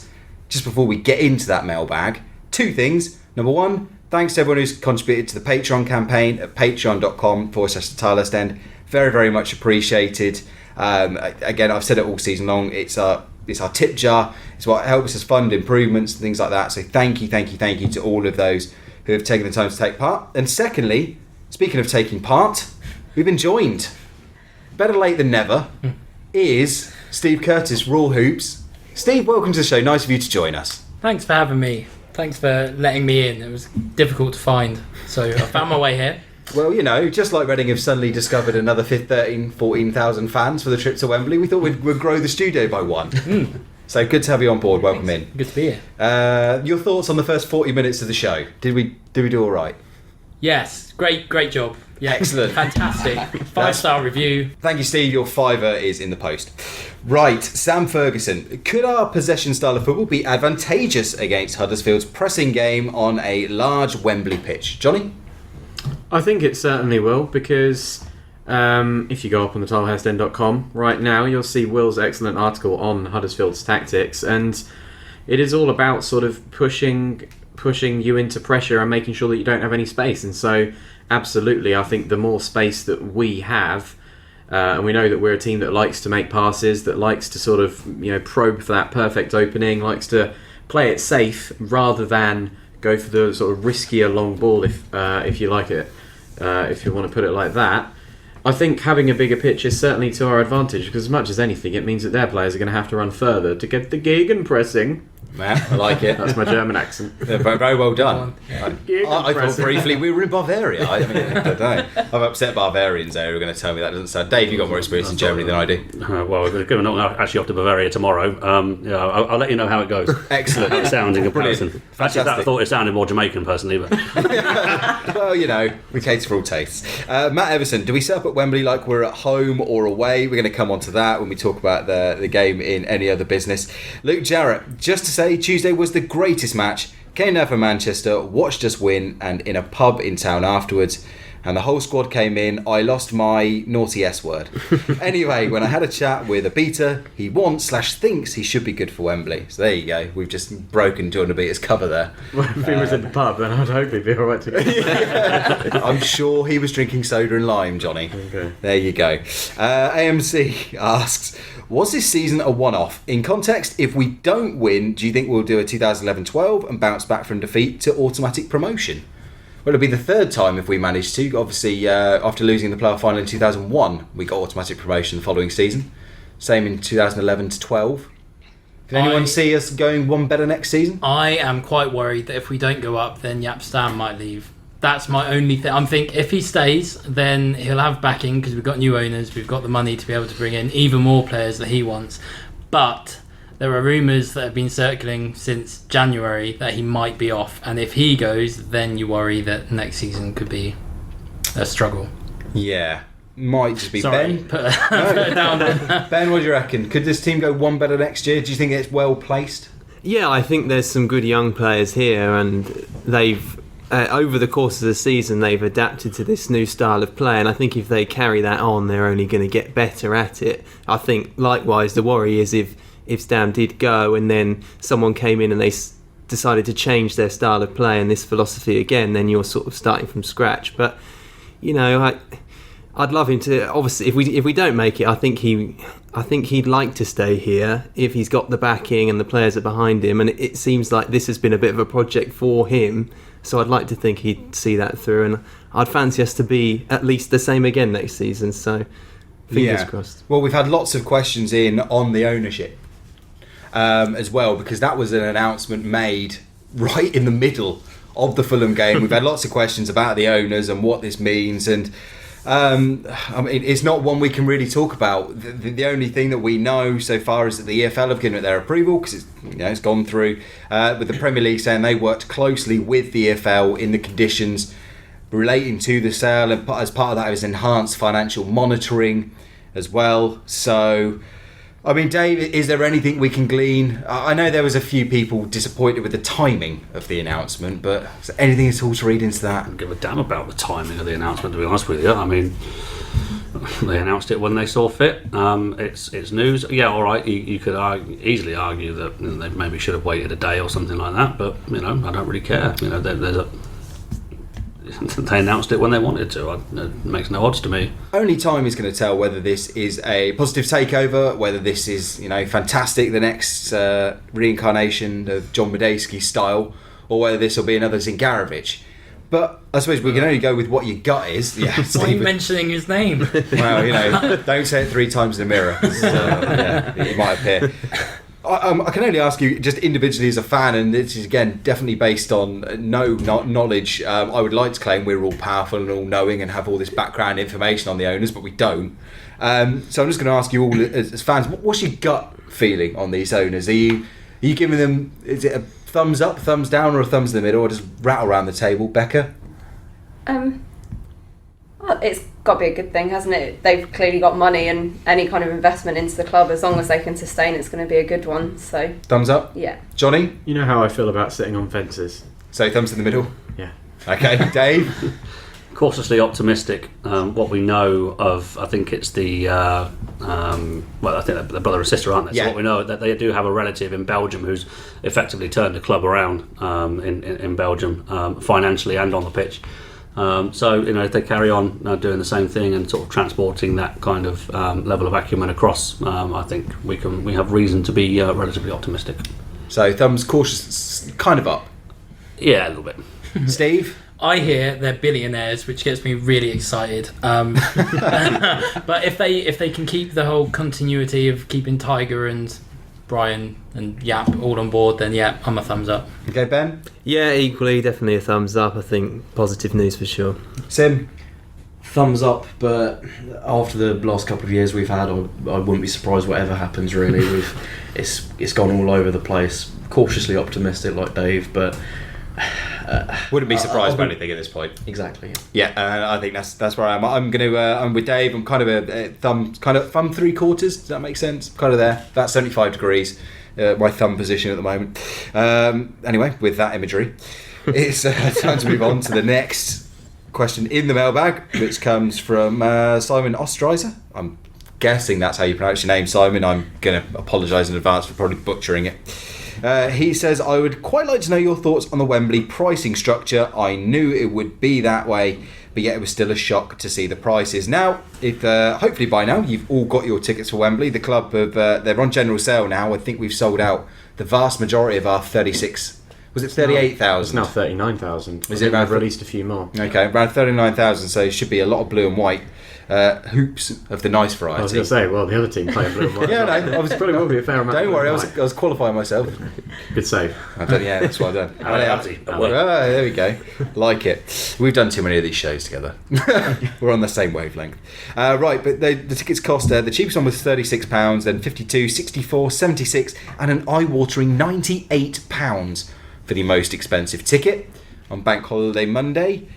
just before we get into that mailbag, 2 things. Number 1, thanks to everyone who's contributed to the Patreon campaign at patreon.com/the Tilehurst End. Very, very much appreciated. Again, I've said it all season long. It's our tip jar. It's what helps us fund improvements and things like that. So thank you to all of those who have taken the time to take part. And secondly, speaking of taking part, we've been joined, better late than never, is Steve Curtis, Raw Hoops. Steve, welcome to the show. Nice of you to join us.
Thanks for having me. Thanks for letting me in. It was difficult to find, so I found my way here.
Well, just like Reading have suddenly discovered another 14,000 fans for the trip to Wembley, we thought we'd grow the studio by 1. So good to have you on board. Welcome
Thanks.
in.
Good to be here.
Your thoughts on the first 40 minutes of the show? Did we do all right?
Yes, great job. Yeah,
excellent.
Fantastic. 5-star review.
Thank you, Steve. Your fiver is in the post. Right, Sam Ferguson. Could our possession style of football be advantageous against Huddersfield's pressing game on a large Wembley pitch? Johnny?
I think it certainly will, because if you go up on the tilehurstend.com right now, you'll see Will's excellent article on Huddersfield's tactics, and it is all about sort of pushing you into pressure and making sure that you don't have any space. And so absolutely, I think the more space that we have, and we know that we're a team that likes to make passes, that likes to sort of probe for that perfect opening, likes to play it safe rather than go for the sort of riskier long ball, if you like it, if you want to put it like that. I think having a bigger pitch is certainly to our advantage, because as much as anything, it means that their players are going to have to run further to get the gegenpressing.
Yeah, I like it.
That's my German accent.
Very, very well done.
Yeah.
I thought briefly we were in Bavaria. I don't know. I've upset Bavarians there who are going to tell me that doesn't sound. Dave, you've got more experience in Germany than I do.
Well, given I'm actually off to Bavaria tomorrow, I'll let you know how it goes.
Excellent.
How it sounds in comparison. Actually, I thought it sounded more Jamaican personally. But
well, we cater for all tastes. Matt Everson, do we set up at Wembley like we're at home or away? We're going to come on to that when we talk about the game in any other business. Luke Jarrett, just to say, Tuesday was the greatest match. Came down from Manchester, watched us win, and in a pub in town afterwards. and the whole squad came in. I lost my naughty S word. Anyway, when I had a chat with a Beta, he wants/thinks he should be good for Wembley. So there you go. We've just broken Jordan Beta's cover there.
Well, if he was at the pub, then I'd hope he'd be alright to go.
I'm sure he was drinking soda and lime, Johnny.
Okay.
There you go. AMC asks, was this season a one-off? In context, if we don't win, do you think we'll do a 2011-12 and bounce back from defeat to automatic promotion? Well, it'll be the third time if we manage to. Obviously, after losing the playoff final in 2001, we got automatic promotion the following season. Same in 2011-12. Can anyone see us going one better next season?
I am quite worried that if we don't go up, then Jaap Stam might leave. That's my only thing. I'm thinking if he stays, then he'll have backing because we've got new owners, we've got the money to be able to bring in even more players that he wants. But there are rumours that have been circling since January that he might be off, and if he goes, then you worry that next season could be a struggle.
Yeah, might just be
Sorry,
Ben.
put it down.
Ben, what do you reckon? Could this team go one better next year? Do you think it's well placed?
Yeah, I think there's some good young players here, and they've over the course of the season they've adapted to this new style of play, and I think if they carry that on, they're only going to get better at it. I think likewise the worry is if Stam did go and then someone came in and they decided to change their style of play and this philosophy again, then you're sort of starting from scratch. But you know, I'd love him to. Obviously, if we don't make it, I think he'd like to stay here if he's got the backing and the players are behind him. And it seems like this has been a bit of a project for him. So I'd like to think he'd see that through, and I'd fancy us to be at least the same again next season. So fingers crossed.
Well, we've had lots of questions in on the ownership as well, because that was an announcement made right in the middle of the Fulham game. We've had lots of questions about the owners and what this means, and I mean, it's not one we can really talk about. The only thing that we know so far is that the EFL have given it their approval because it's gone through, with the Premier League saying they worked closely with the EFL in the conditions relating to the sale, and as part of that was enhanced financial monitoring as well. So, I mean, Dave, is there anything we can glean? I know there was a few people disappointed with the timing of the announcement, but is there anything at all to read into that?
I don't give a damn about the timing of the announcement, to be honest with you. I mean, they announced it when they saw fit. It's news. Yeah, all right, you could easily argue that they maybe should have waited a day or something like that, but, I don't really care. They announced it when they wanted to. It makes no odds to me.
Only time is going to tell whether this is a positive takeover, whether this is, fantastic, the next reincarnation of John Madejski style, or whether this will be another Zingarovic. But I suppose we can only go with what your gut is. Yeah,
Why are you mentioning his name?
Well, don't say it 3 times in the mirror. It might appear. I can only ask you just individually as a fan, and this is again definitely based on not knowledge. I would like to claim we're all powerful and all knowing and have all this background information on the owners, but we don't. So I'm just going to ask you all as fans, what's your gut feeling on these owners? Are you giving them, is it a thumbs up, thumbs down, or a thumbs in the middle, or just rattle around the table, Becca?
Well, it's got to be a good thing, hasn't it? They've clearly got money, and any kind of investment into the club, as long as they can sustain, it's going to be a good one. So
thumbs up.
Yeah.
Johnny?
You know how I feel about sitting on fences.
So thumbs in the middle.
Yeah.
Okay, Dave.
Cautiously optimistic. What we know of, I think it's the I think they're brother or sister, aren't they?
Yeah.
So what we know that they do have a relative in Belgium who's effectively turned the club around in Belgium, financially and on the pitch. So if they carry on doing the same thing and sort of transporting that kind of level of acumen across, I think we have reason to be relatively optimistic.
So thumbs cautious, kind of up.
Yeah, a little bit.
Steve?
I hear they're billionaires, which gets me really excited. But if they can keep the whole continuity of keeping Tiger and Brian and Jaap all on board, then yeah, I'm a thumbs up.
Okay, Ben?
Yeah, equally, definitely a thumbs up. I think positive news for sure.
Sim?
Thumbs up, but after the last couple of years we've had, I wouldn't be surprised whatever happens really. It's gone all over the place. Cautiously optimistic like Dave, but
wouldn't be surprised by anything at this point.
Exactly.
Yeah, I think that's where I am. I'm going to. I'm with Dave. I'm kind of a thumb 3/4. Does that make sense? Kind of there. That's 75 degrees. My thumb position at the moment. Anyway, with that imagery, it's time to move on to the next question in the mailbag, which comes from Simon Ostreiser. I'm guessing that's how you pronounce your name, Simon. I'm going to apologise in advance for probably butchering it. He says, I would quite like to know your thoughts on the Wembley pricing structure. I knew it would be that way, but yet it was still a shock to see the prices. Now, if hopefully by now you've all got your tickets for Wembley. The club they're on general sale now. I think we've sold out the vast majority of our 36. Was it 38,000?
It's now 39,000.
Is it around
released a few more?
Okay, around 39,000. So it should be a lot of blue and white hoops of the nice variety.
I was going to say, well, the other team playing blue and white.
Yeah, no, I was
probably will be a fair amount.
Don't worry, I was qualifying myself.
Good save.
Yeah, that's what I've done. There we go. Like it. We've done too many of these shows together. We're on the same wavelength. Right, but the tickets cost, the cheapest one was £36, then 52, 64, 76, and an eye-watering £98 for the most expensive ticket on Bank Holiday Monday.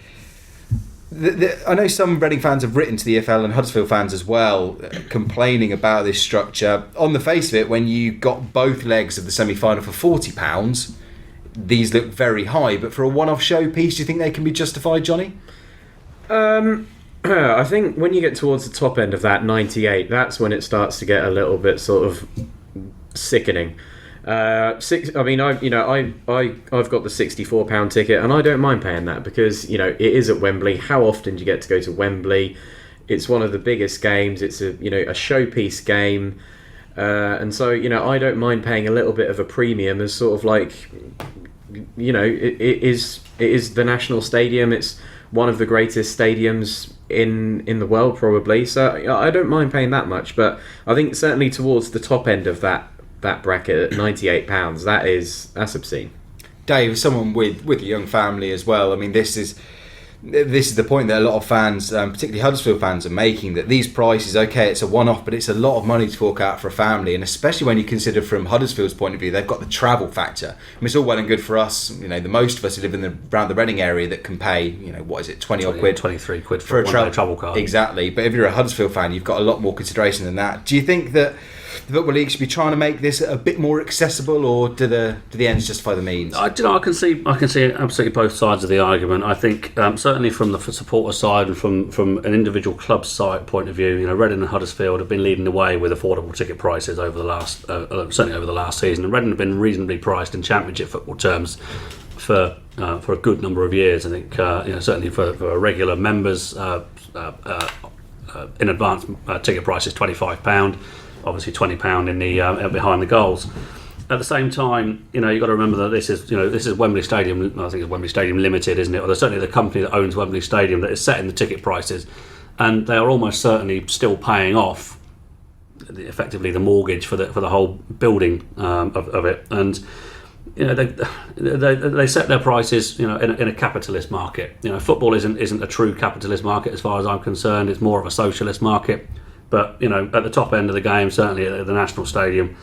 I know some Reading fans have written to the EFL and Huddersfield fans as well, complaining about this structure. On the face of it, when you got both legs of the semi-final for £40, these look very high. But for a one-off showpiece, do you think they can be justified, Johnny?
I think when you get towards the top end of that 98, that's when it starts to get a little bit sort of sickening. I've got the £64 ticket, and I don't mind paying that because it is at Wembley. How often do you get to go to Wembley? It's one of the biggest games. It's a showpiece game, and so I don't mind paying a little bit of a premium as sort of like it is the national stadium. It's one of the greatest stadiums in the world probably. So I don't mind paying that much, but I think certainly towards the top end of that bracket at £98, that's obscene.
Dave, someone with a young family as well, I mean, this is the point that a lot of fans, particularly Huddersfield fans, are making, that these prices, okay, it's a one-off, but it's a lot of money to fork out for a family, and especially when you consider from Huddersfield's point of view, they've got the travel factor. I mean, it's all well and good for us, the most of us who live around the Reading area that can pay, what is it, 20 odd quid?
23 quid for a travel card.
Exactly, but if you're a Huddersfield fan, you've got a lot more consideration than that. Do you think that the Football League should be trying to make this a bit more accessible, or do the ends justify the means?
I can see absolutely both sides of the argument. I think certainly from the supporter side and from an individual club side point of view, Reading and Huddersfield have been leading the way with affordable ticket prices over the last certainly over the last season, and Reading have been reasonably priced in Championship football terms for a good number of years. I think certainly for regular members, in advance ticket price is £25. Obviously £20 in the behind the goals. At the same time, you've got to remember that this is Wembley Stadium. I think it's Wembley Stadium Limited, isn't it? Or there's certainly the company that owns Wembley Stadium that is setting the ticket prices, and they are almost certainly still paying off effectively the mortgage for the whole building of it. And they set their prices in a capitalist market. Football isn't a true capitalist market as far as I'm concerned. It's more of a socialist market. But at the top end of the game, certainly at the National Stadium,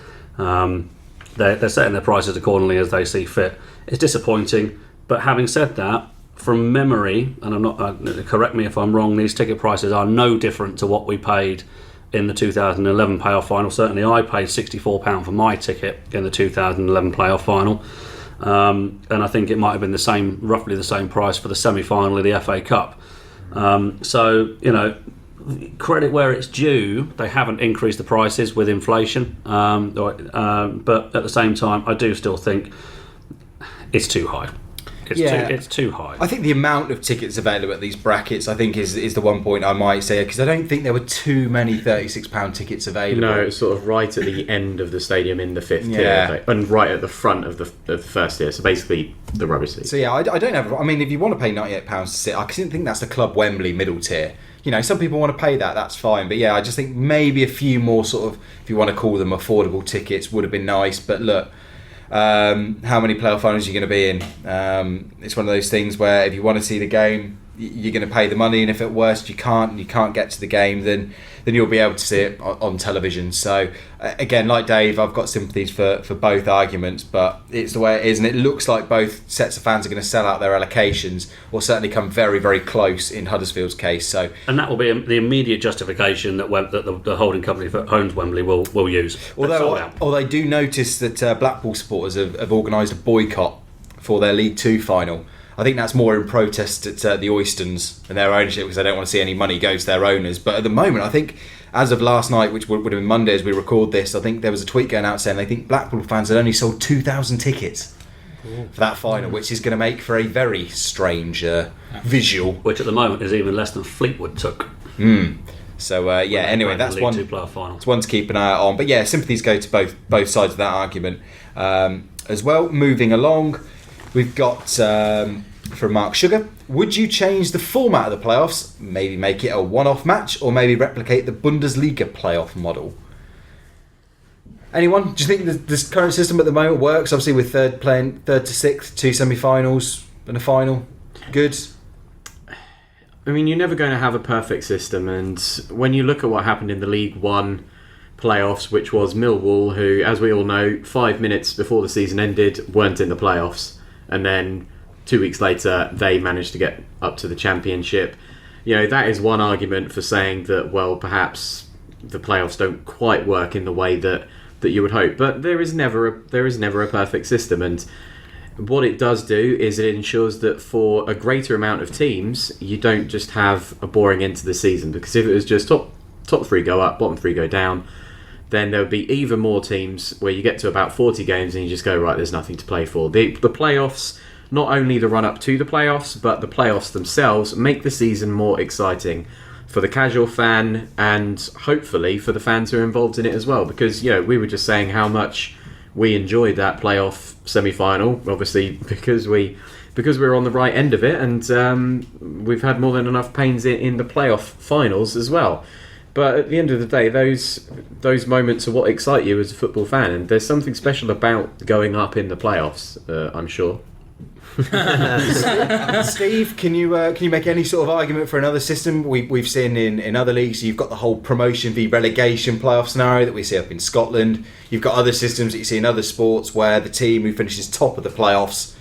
they're setting their prices accordingly as they see fit. It's disappointing, but having said that, from memory, and I'm not correct me if I'm wrong, these ticket prices are no different to what we paid in the 2011 playoff final. Certainly, I paid £64 for my ticket in the 2011 playoff final, and I think it might have been roughly the same price for the semi-final of the FA Cup. Credit where it's due, they haven't increased the prices with inflation, but at the same time I do still think it's too high. It's too high.
I think the amount of tickets available at these brackets, I think, is the one point I might say, because I don't think there were too many £36 tickets available.
No, it's sort of right at the end of the stadium in the fifth tier, and right at the front of the first tier, so basically the rubbish seat.
So I don't have, I mean, if you want to pay £98 to sit, I think that's the Club Wembley middle tier. Some people want to pay that's fine, but I just think maybe a few more sort of, if you want to call them affordable tickets, would have been nice. But look, how many playoff finals are you going to be in? It's one of those things where if you want to see the game, you're going to pay the money, and if at worst you can't get to the game, then you'll be able to see it on television. So again, like Dave, I've got sympathies for both arguments, but it's the way it is, and it looks like both sets of fans are going to sell out their allocations, or certainly come very, very close in Huddersfield's case. So,
and that will be the immediate justification that the holding company that owns Wembley will use.
Although I do notice that Blackpool supporters have organised a boycott for their League Two final. I think that's more in protest at the Oystons and their ownership, because they don't want to see any money go to their owners. But at the moment, I think as of last night, which would have been Monday as we record this, I think there was a tweet going out saying they think Blackpool fans had only sold 2,000 tickets for that final, which is going to make for a very strange visual.
Which at the moment is even less than Fleetwood took.
So anyway, that's one. It's one to keep an eye out on. But yeah, sympathies go to both sides of that argument as well. Moving along, we've got from Mark Sugar. Would you change the format of the playoffs? Maybe make it a one-off match, or maybe replicate the Bundesliga playoff model? Anyone? Do you think this current system at the moment works? Obviously, with third playing third to sixth, 2 semi-finals and a final. Good.
I mean, you're never going to have a perfect system, and when you look at what happened in the League One playoffs, which was Millwall, who, as we all know, 5 minutes before the season ended, weren't in the playoffs, and then 2 weeks later they managed to get up to the Championship. You know, that is one argument for saying that, well, perhaps the playoffs don't quite work in the way that you would hope. But there is never a perfect system, and what it does do is it ensures that for a greater amount of teams, you don't just have a boring end to the season. Because if it was just top 3 go up, bottom 3 go down, then there would be even more teams where you get to about 40 games and you just go, right, there's nothing to play for. The playoffs, not only the run up to the playoffs, but the playoffs themselves make the season more exciting for the casual fan, and hopefully for the fans who are involved in it as well. Because, you know, we were just saying how much we enjoyed that playoff semi-final, obviously because we're on the right end of it, and we've had more than enough pains in the playoff finals as well. But at the end of the day, those moments are what excite you as a football fan, and there's something special about going up in the playoffs, I'm sure.
Steve, can you make any sort of argument for another system? We've seen in other leagues, you've got the whole promotion v relegation playoff scenario that we see up in Scotland. You've got other systems that you see in other sports where the team who finishes top of the playoffs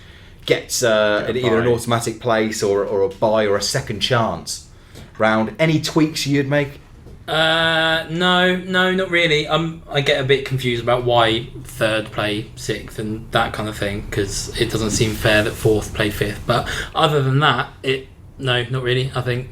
gets either an automatic place or a bye or a second chance round. Any tweaks you'd make?
No, not really. I get a bit confused about why third play sixth and that kind of thing, because it doesn't seem fair that fourth play fifth. But other than that, no, not really. I think,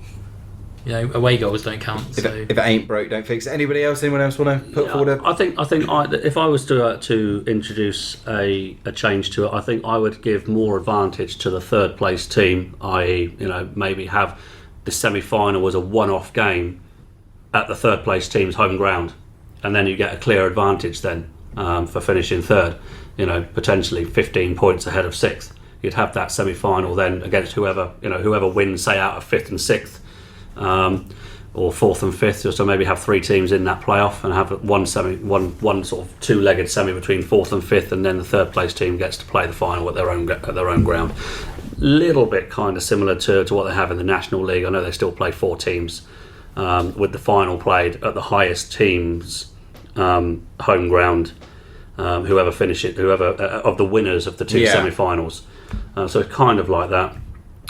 you know, away goals don't count.
If it ain't broke, don't fix it. Anybody else? Anyone else want to put forward?
I think if I was to introduce a change to it, I think I would give more advantage to the third place team. I.e., you know, maybe have the semi-final as a one-off game at the third place team's home ground, and then you get a clear advantage then for finishing third, you know, potentially 15 points ahead of sixth. You'd have that semi-final then against whoever wins, say, out of fifth and sixth, or fourth and fifth, so maybe have 3 teams in that playoff and have one sort of 2-legged semi between fourth and fifth, and then the third place team gets to play the final at their own ground. Little bit kind of similar to what they have in the National League. I know they still play 4 teams, with the final played at the highest team's home ground, whoever of the winners of the 2 semi-finals. So it's kind of like that.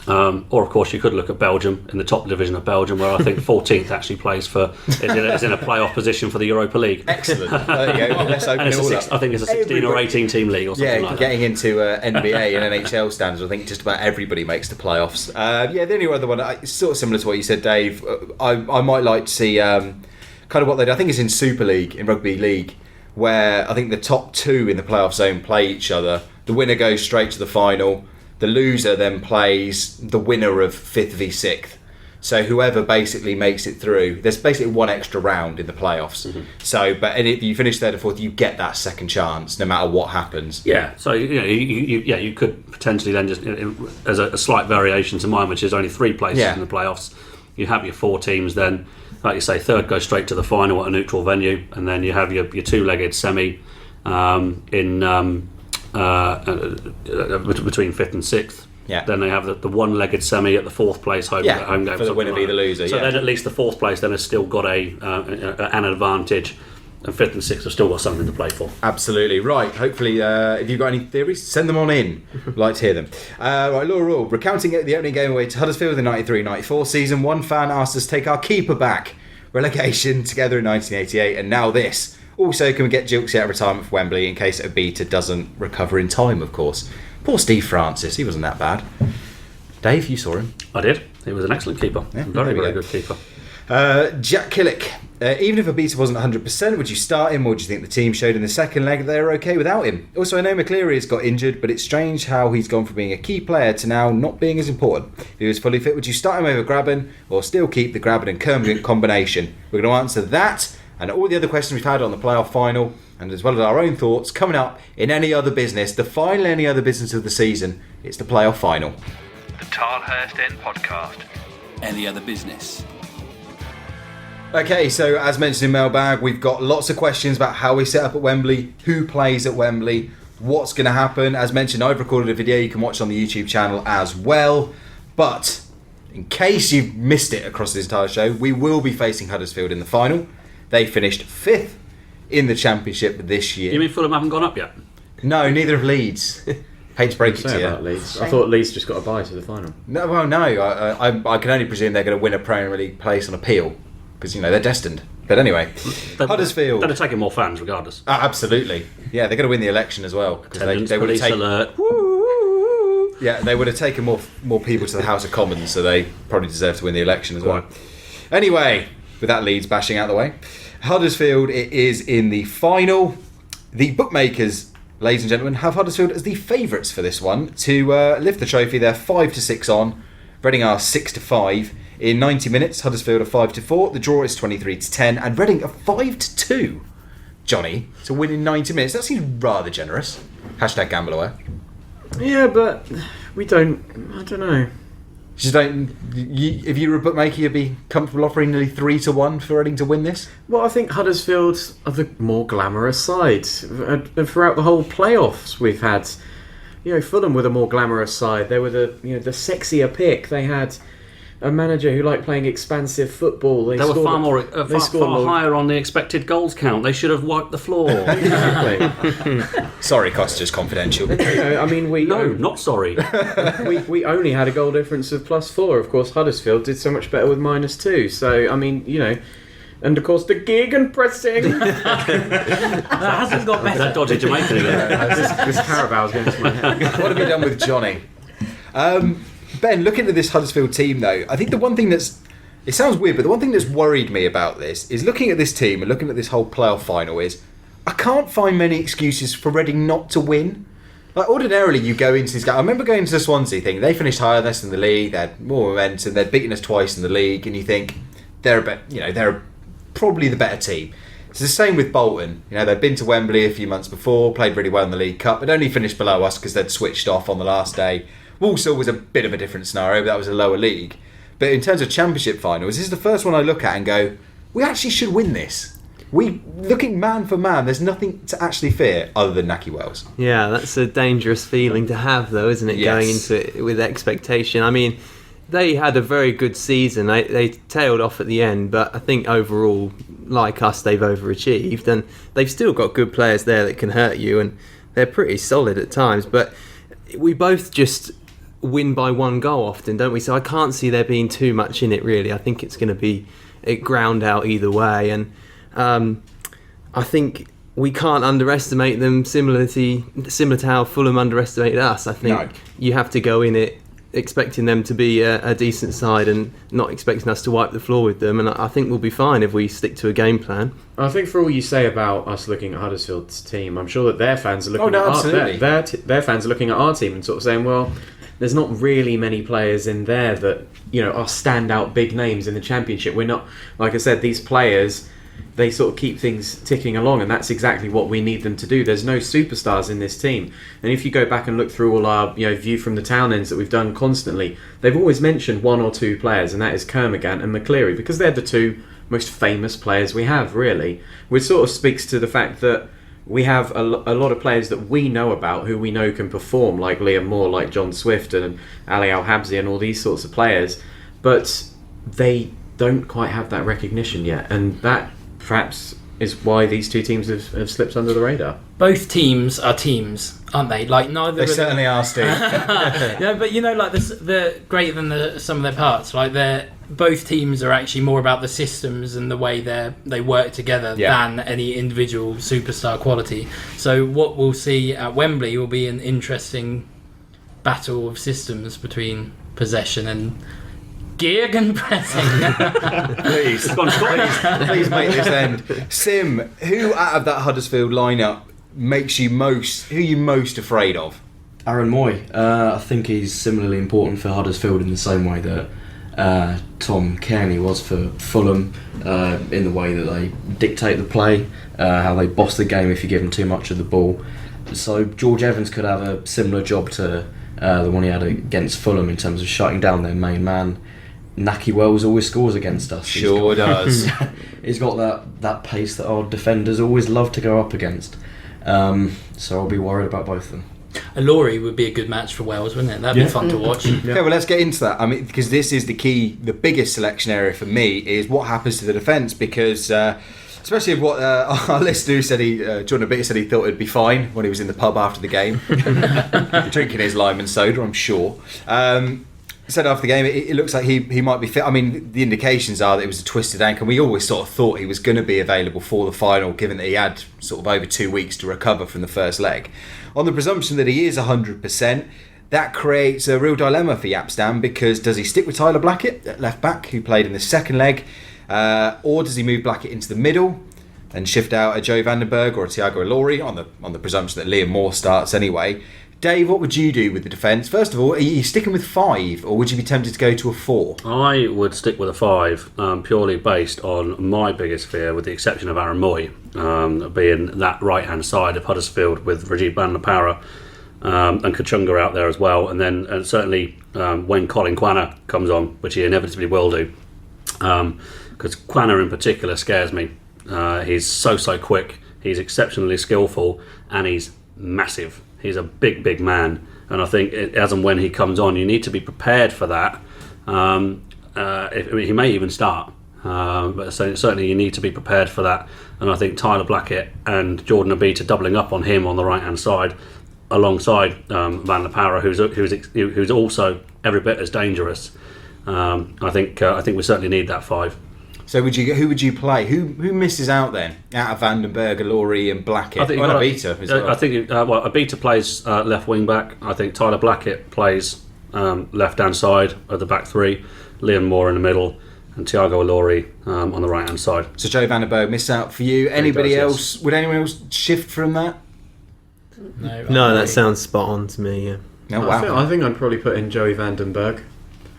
Or of course you could look at Belgium, in the top division of Belgium, where I think 14th actually plays is in a playoff position for the Europa League.
Excellent. There you go. Let's open it all up.
I think it's a 16 or 18 team league or something like that.
Getting into NBA and NHL standards, I think just about everybody makes the playoffs. The only other one, it's sort of similar to what you said, Dave. I might like to see kind of what they do. I think it's in Super League, in Rugby League, where I think the top 2 in the playoff zone play each other. The winner goes straight to the final. The loser then plays the winner of 5th v 6th. So whoever basically makes it through, there's basically one extra round in the playoffs. Mm-hmm. So, but if you finish third or fourth, you get that second chance no matter what happens.
Yeah. So you could potentially then just, as a slight variation to mine, which is only 3 places in the playoffs. You have your 4 teams then, like you say, third goes straight to the final at a neutral venue, and then you have your 2-legged semi between 5th and 6th. Yeah. Then they have the 1-legged semi at the 4th place home game.
For the winner be the loser.
So then at least the 4th place then has still got an advantage, and 5th and 6th have still got something to play for.
Absolutely. Right. Hopefully, if you've got any theories, send them on in. I'd like to hear them. Right, Laura Rule. Recounting the opening game away to Huddersfield in the 93-94 season, one fan asked us to take our keeper back. Relegation together in 1988, and now this. Also, can we get Jilksy out of retirement for Wembley in case Obita doesn't recover in time, of course. Poor Steve Francis, he wasn't that bad. Dave, you saw him.
I did. He was an excellent keeper.
Yeah,
Very, very good keeper.
Jack Killick. Even if Abita wasn't 100%, would you start him, or do you think the team showed in the second leg that they were okay without him? Also, I know McCleary has got injured, but it's strange how he's gone from being a key player to now not being as important. If he was fully fit, would you start him over Graben, or still keep the Graben and Kermit combination? We're going to answer that and all the other questions we've had on the playoff final, and as well as our own thoughts coming up in Any Other Business, the final Any Other Business of the season. It's the playoff final.
The Tilehurst End Podcast.
Any Other Business.
Okay, so as mentioned in Mailbag, we've got lots of questions about how we set up at Wembley, who plays at Wembley, what's going to happen. As mentioned, I've recorded a video you can watch on the YouTube channel as well. But in case you've missed it across this entire show, we will be facing Huddersfield in the final. They finished 5th in the Championship this year.
You mean Fulham haven't gone up yet?
No, neither have Leeds. Hate to break it to you.
About Leeds. I thought Leeds just got a bye to the final.
No, well, no. I can only presume they're going to win a Premier League place on appeal. Because, they're destined. But anyway, Huddersfield.
They're taking more fans regardless.
Absolutely. Yeah, they're going to win the election as well. Because they would have taken.
Alert.
Yeah, they would have taken more people to the House of Commons, so they probably deserve to win the election as well. Anyway, with that Leeds bashing out the way, Huddersfield, it is in the final. The bookmakers, ladies and gentlemen, have Huddersfield as the favourites for this one to lift the trophy. They're 5-6 on. Reading are 6-5. In 90 minutes, Huddersfield are 5-4. The draw is 23-10, and Reading are 5-2. Johnny, to win in 90 minutes. That seems rather generous. Hashtag gamble aware.
Yeah, but we don't. I don't know.
Just don't. If you were a bookmaker, you'd be comfortable offering nearly 3-1 for Reading to win this.
Well, I think Huddersfield are the more glamorous side. Throughout the whole playoffs, we've had, Fulham were the more glamorous side. They were the sexier pick. They had a manager who liked playing expansive football. They were
far higher on the expected goals count. They should have wiped the floor.
Exactly.
Sorry, Costa's confidential.
Not sorry.
we only had a goal difference of +4. Of course, Huddersfield did so much better with -2. So, and of course the gegenpressing.
That hasn't got better.
That dodgy Jamaican again.
This Carabao is going to my head.
What have you done with Johnny? Ben, looking at this Huddersfield team though, I think the one thing it sounds weird, but the one thing that's worried me about this is looking at this team and looking at this whole playoff final is I can't find many excuses for Reading not to win. Like ordinarily you go into this game, I remember going to the Swansea thing, they finished higher than us in the league, they had more momentum, they'd beaten us twice in the league, and you think they're probably the better team. It's the same with Bolton. They'd been to Wembley a few months before, played really well in the League Cup, but only finished below us because they'd switched off on the last day. Walsall was a bit of a different scenario, but that was a lower league. But in terms of Championship finals, this is the first one I look at and go, we actually should win this. Looking man for man, there's nothing to actually fear other than Nahki Wells.
Yeah, that's a dangerous feeling to have, though, isn't it?
Yes.
Going into it with expectation. I mean, they had a very good season. They tailed off at the end, but I think overall, like us, they've overachieved, and they've still got good players there that can hurt you, and they're pretty solid at times. But we both just win by one goal often, don't we? So I can't see there being too much in it, really. I think it's going to be ground out either way, and I think we can't underestimate them similar to how Fulham underestimated us. I think you have to go in it expecting them to be a decent side and not expecting us to wipe the floor with them, and I think we'll be fine if we stick to a game plan.
I think for all you say about us looking at Huddersfield's team, I'm sure that their fans are looking their fans are looking at our team and sort of saying, well, there's not really many players in there that are standout big names in the Championship. We're not, like I said, these players, they sort of keep things ticking along, and that's exactly what we need them to do. There's no superstars in this team, and if you go back and look through all our view from the town ends that we've done constantly, they've always mentioned one or two players, and that is Kermagant and McCleary, because they're the two most famous players we have, really. Which sort of speaks to the fact that we have a lot of players that we know about, who we know can perform, like Liam Moore, like John Swift and Ali Al-Habsi and all these sorts of players, but they don't quite have that recognition yet, and that perhaps is why these two teams have slipped under the radar.
Both teams are teams, aren't they? Like neither.
They certainly are, Steve.
Yeah, but like the greater than the sum of their parts. Like both teams are actually more about the systems and the way they work together than any individual superstar quality. So what we'll see at Wembley will be an interesting battle of systems between possession and gegenpressing.
please make this end. Sim, who out of that Huddersfield lineup makes you who are you most afraid of?
Aaron Moy. I think he's similarly important for Huddersfield in the same way that Tom Cairney was for Fulham, in the way that they dictate the play, how they boss the game if you give them too much of the ball. So George Evans could have a similar job to the one he had against Fulham in terms of shutting down their main man. Nahki Wells always scores against us.
Sure does.
He's got that pace that our defenders always love to go up against. So I'll be worried about both of them.
Laurie would be a good match for Wales, wouldn't it? That'd be fun to watch.
Okay, well, let's get into that. I mean, because this is the biggest selection area for me is what happens to the defence, because especially of what our listener who said Jordan Abita said he thought it'd be fine when he was in the pub after the game, drinking his lime and soda, I'm sure. Said after the game, it looks like he might be fit. I mean, the indications are that it was a twisted ankle. We always sort of thought he was going to be available for the final, given that he had sort of over 2 weeks to recover from the first leg. On the presumption that he is 100%, that creates a real dilemma for Yapstam, because does he stick with Tyler Blackett at left back, who played in the second leg, or does he move Blackett into the middle and shift out a Joe Vandenberg or a Thiago Ilori on the presumption that Liam Moore starts anyway? Dave, what would you do with the defence? First of all, are you sticking with 5, or would you be tempted to go to a 4?
I would stick with a 5, purely based on my biggest fear, with the exception of Aaron Moy, being that right-hand side of Huddersfield with Rajiv Bandapara and Kachunga out there as well. And certainly when Colin Quanah comes on, which he inevitably will do, because Quanah in particular scares me. He's so quick, he's exceptionally skillful, and he's massive. He's a big man, and I think as and when he comes on, you need to be prepared for that. He may even start, but certainly you need to be prepared for that. And I think Tyler Blackett and Jordan Abita doubling up on him on the right hand side, alongside Van La Parra, who's also every bit as dangerous. I think we certainly need that 5.
So who would you play? Who misses out then? Out of Vandenberg, Ilori and Blackett? Abita as well.
I think Abita plays left wing back. I think Tyler Blackett plays left hand side of the back 3. Liam Moore in the middle, and Thiago Ilori on the right hand side.
So Joe Vandenberg miss out for you. Anybody else? Yes. Would anyone else shift from that?
No, that sounds spot on to me. Yeah.
Oh, wow.
I think I'd probably put in Joey Vandenberg.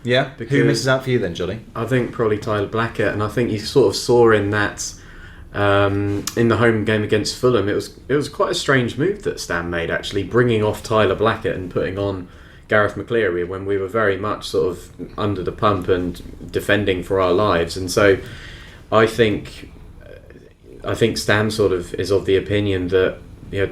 Yeah, who misses out for you then, Johnny?
I think probably Tyler Blackett, and I think you sort of saw in that in the home game against Fulham, it was quite a strange move that Stan made, actually, bringing off Tyler Blackett and putting on Gareth McCleary when we were very much sort of under the pump and defending for our lives. And so I think Stan sort of is of the opinion that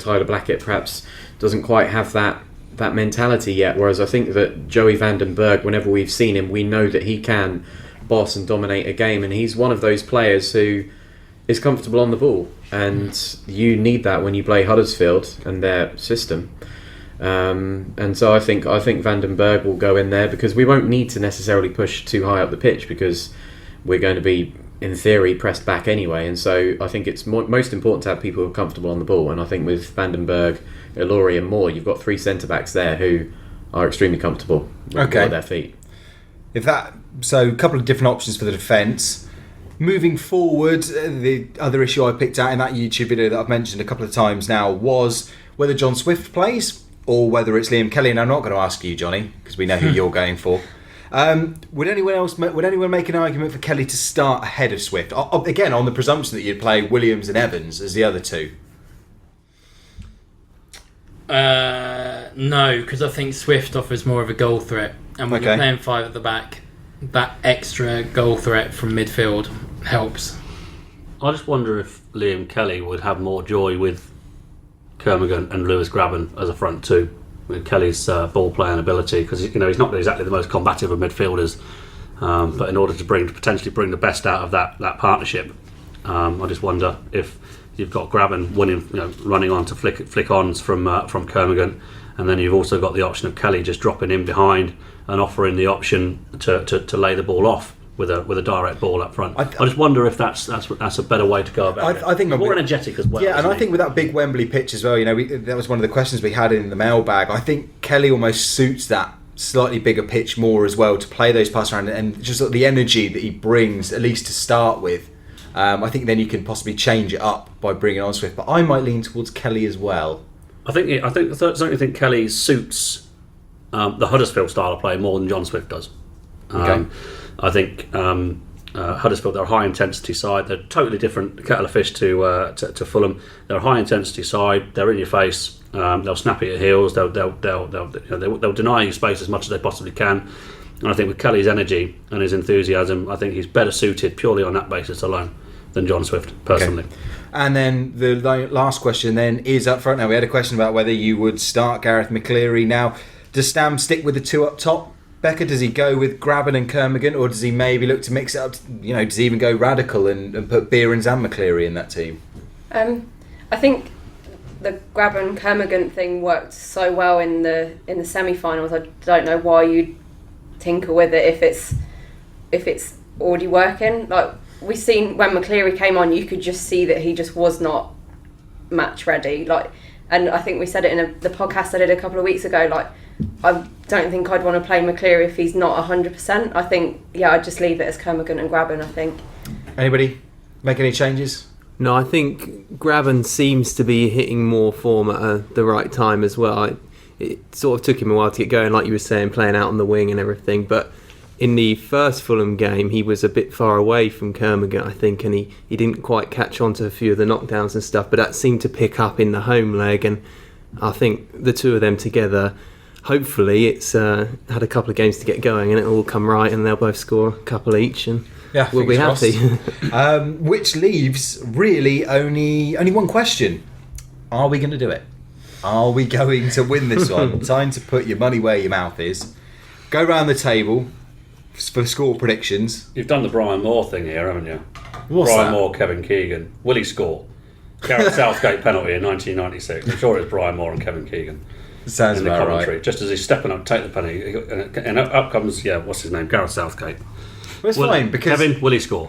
Tyler Blackett perhaps doesn't quite have that mentality yet, whereas I think that Joey Vandenberg, whenever we've seen him, we know that he can boss and dominate a game, and he's one of those players who is comfortable on the ball, and you need that when you play Huddersfield and their system. And so I think Vandenberg will go in there, because we won't need to necessarily push too high up the pitch, because we're going to be, in theory, pressed back anyway. And so I think it's most important to have people who are comfortable on the ball, and I think with Vandenberg, Ilori and Moore, you've got 3 centre-backs there who are extremely comfortable with their feet.
So a couple of different options for the defence. Moving forward, the other issue I picked out in that YouTube video that I've mentioned a couple of times now was whether John Swift plays or whether it's Liam Kelly. And I'm not going to ask you, Johnny, because we know who you're going for. Would anyone make an argument for Kelly to start ahead of Swift? Again, on the presumption that you'd play Williams and Evans as the other 2.
No, because I think Swift offers more of a goal threat, and when you're playing 5 at the back, that extra goal threat from midfield helps.
I just wonder if Liam Kelly would have more joy with Kermigan and Lewis Graben as a front 2, with Kelly's ball playing ability, because he's not exactly the most combative of midfielders, but in order to potentially bring the best out of that partnership, I just wonder if you've got Graben running on to flick-ons from Kermigan, and then you've also got the option of Kelly just dropping in behind and offering the option to lay the ball off with a direct ball up front. I just wonder if that's a better way to go about it.
I think
more energetic as well.
Yeah, and I think with that big Wembley pitch as well, that was one of the questions we had in the mailbag. I think Kelly almost suits that slightly bigger pitch more as well to play those passes around, and just the energy that he brings, at least to start with. I think then you can possibly change it up by bringing on Swift, but I might lean towards Kelly as well.
I certainly think Kelly suits the Huddersfield style of play more than John Swift does.
Okay.
I think Huddersfield, they're a high intensity side. They're totally different kettle of fish to Fulham. They're a high intensity side. They're in your face. They'll snap at your heels. They'll deny you space as much as they possibly can. And I think with Kelly's energy and his enthusiasm, I think he's better suited purely on that basis alone than John Swift, personally.
Okay. And then the last question then is up front. Now, we had a question about whether you would start Gareth McCleary. Now, does Stam stick with the two up top? Becca, does he go with Graben and Kermigan, or does he maybe look to mix it up? Does he even go radical and put Behrens and McCleary in that team?
I think the Graben Kermigan thing worked so well in the semi-finals. I don't know why you'd tinker with it if it's already working. Like, we've seen when McCleary came on, you could just see that he just was not match ready. Like, and I think we said it in the podcast I did a couple of weeks ago. Like, I don't think I'd want to play McCleary if he's not 100%. I think, I'd just leave it as Kermigan and Graben, I think.
Anybody make any changes?
No, I think Graben seems to be hitting more form at the right time as well. It sort of took him a while to get going, like you were saying, playing out on the wing and everything. But in the first Fulham game, he was a bit far away from Kermigan, I think, and he didn't quite catch on to a few of the knockdowns and stuff. But that seemed to pick up in the home leg, and I think the two of them together, hopefully it's had a couple of games to get going and it'll all come right and they'll both score a couple each and we'll be happy.
Which leaves really only one question. Are we going to do it? Are we going to win this one? Time to put your money where your mouth is. Go round the table for score predictions.
You've done the Brian Moore thing here, haven't you?
What's
Brian
that?
Moore, Kevin Keegan. Will he score? Gareth Southgate penalty in 1996. I'm sure it's Brian Moore and Kevin Keegan.
Sounds
in the
about
commentary.
right.
Just as he's stepping up to take the penalty, and up comes, what's his name? Gareth Southgate.
Well, it's fine, because
Kevin, will he score?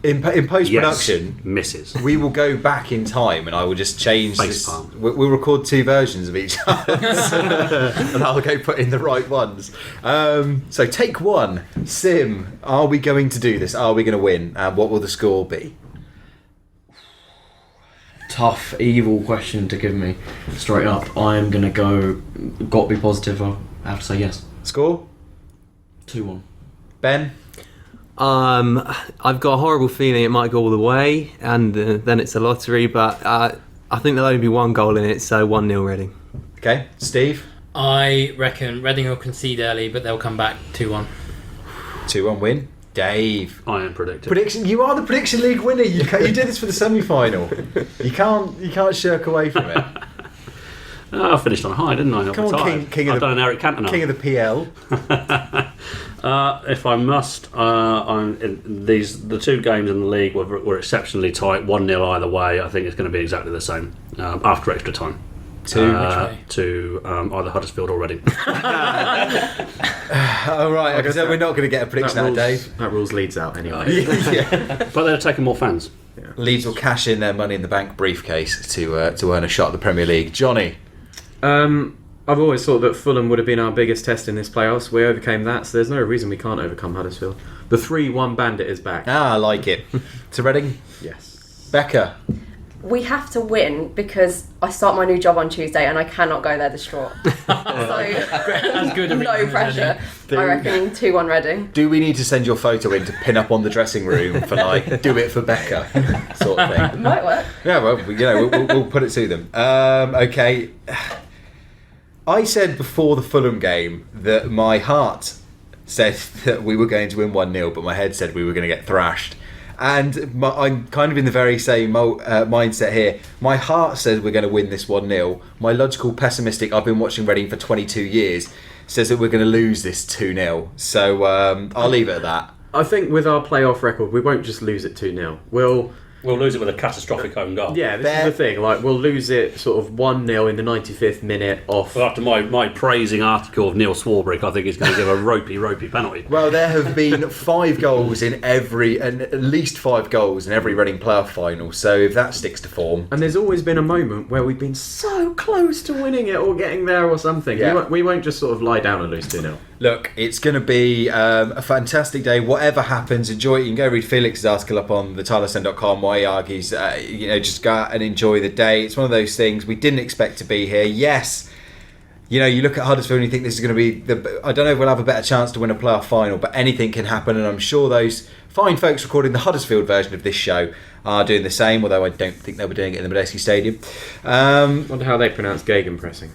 in post-production,
yes, misses.
we will go back in time and I will just change this.
Facepalm.
We'll record two versions of each other and I'll go put in the right ones. So take one. Sim, are we going to do this? Are we going to win? What will the score be?
Tough, evil question to give me straight up. I'm going to go, got to be positive, I have to say yes.
Score?
2-1.
Ben?
I've got a horrible feeling it might go all the way, and then it's a lottery, but I think there'll only be one goal in it, so 1-0 Reading.
Okay. Steve?
I reckon Reading will concede early, but they'll come back 2-1.
2-1 win. Dave?
I am predicting.
Prediction. You are the Prediction League winner. You did this for the semi-final. You can't shirk away from it.
I finished on a high, didn't I?
Come on, king of
I've done an Eric Cantona.
King of the PL.
If I must, the two games in the league were exceptionally tight. 1-0 either way. I think it's going to be exactly the same after extra time. To either Huddersfield or Reading.
All right, okay, so we're not going to get a prediction out of Dave.
That rules Leeds out anyway.
Yeah.
But they're taking more fans.
Yeah.
Leeds will cash in their Money in the Bank briefcase to earn a shot at the Premier League. Johnny?
I've always thought that Fulham would have been our biggest test in this playoffs. We overcame that, so there's no reason we can't overcome Huddersfield. The 3-1 bandit is back.
I like it. To Reading?
Yes.
Becca?
We have to win because I start my new job on Tuesday and I cannot go there distraught.
As good a
no
reason as
pressure. I reckon 2-1 Reading.
Do we need to send your photo in to pin up on the dressing room for do it for Becca sort of thing?
Might work.
Yeah, well, we'll put it to them. Okay. I said before the Fulham game that my heart said that we were going to win 1-0, but my head said we were going to get thrashed. And I'm kind of in the very same mindset here. My heart says we're going to win this 1-0. My logical pessimistic, I've been watching Reading for 22 years, says that we're going to lose this 2-0. So I'll leave it at that.
I think with our playoff record, we won't just lose it 2-0. We'll
We'll lose it with a catastrophic own goal.
Yeah, this is the thing. Like, we'll lose it sort of 1-0 in the 95th minute off.
Well, after my praising article of Neil Swarbrick, I think he's going to give a ropey penalty.
Well, there have been 5 goals and at least 5 goals in every Reading playoff final. So if that sticks to form,
and there's always been a moment where we've been so close to winning it or getting there or something.
Yeah.
We won't just sort of lie down and lose 2-0.
Look, it's going to be a fantastic day. Whatever happens, enjoy it. You can go read Felix's article up on thetilehurstend.com where he argues, just go out and enjoy the day. It's one of those things we didn't expect to be here. Yes, you look at Huddersfield and you think this is going to be I don't know if we'll have a better chance to win a playoff final, but anything can happen, and I'm sure those fine folks recording the Huddersfield version of this show are doing the same, although I don't think they were doing it in the Madejski Stadium.
Wonder how they pronounce gegenpressing.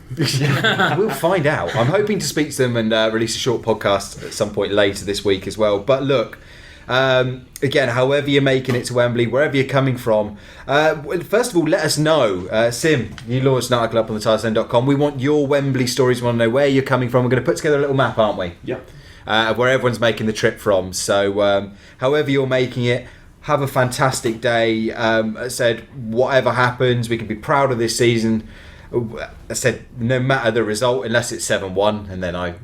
We'll find out. I'm hoping to speak to them and release a short podcast at some point later this week as well. But look, again, however you're making it to Wembley, wherever you're coming from, first of all, let us know. Sim, you launched an article up on thetilehurstend.com. We want your Wembley stories. We want to know where you're coming from. We're going to put together a little map, aren't we?
Yeah.
Where everyone's making the trip from. So however you're making it, have a fantastic day. I said, whatever happens, we can be proud of this season. I said, no matter the result, unless it's 7-1, and then I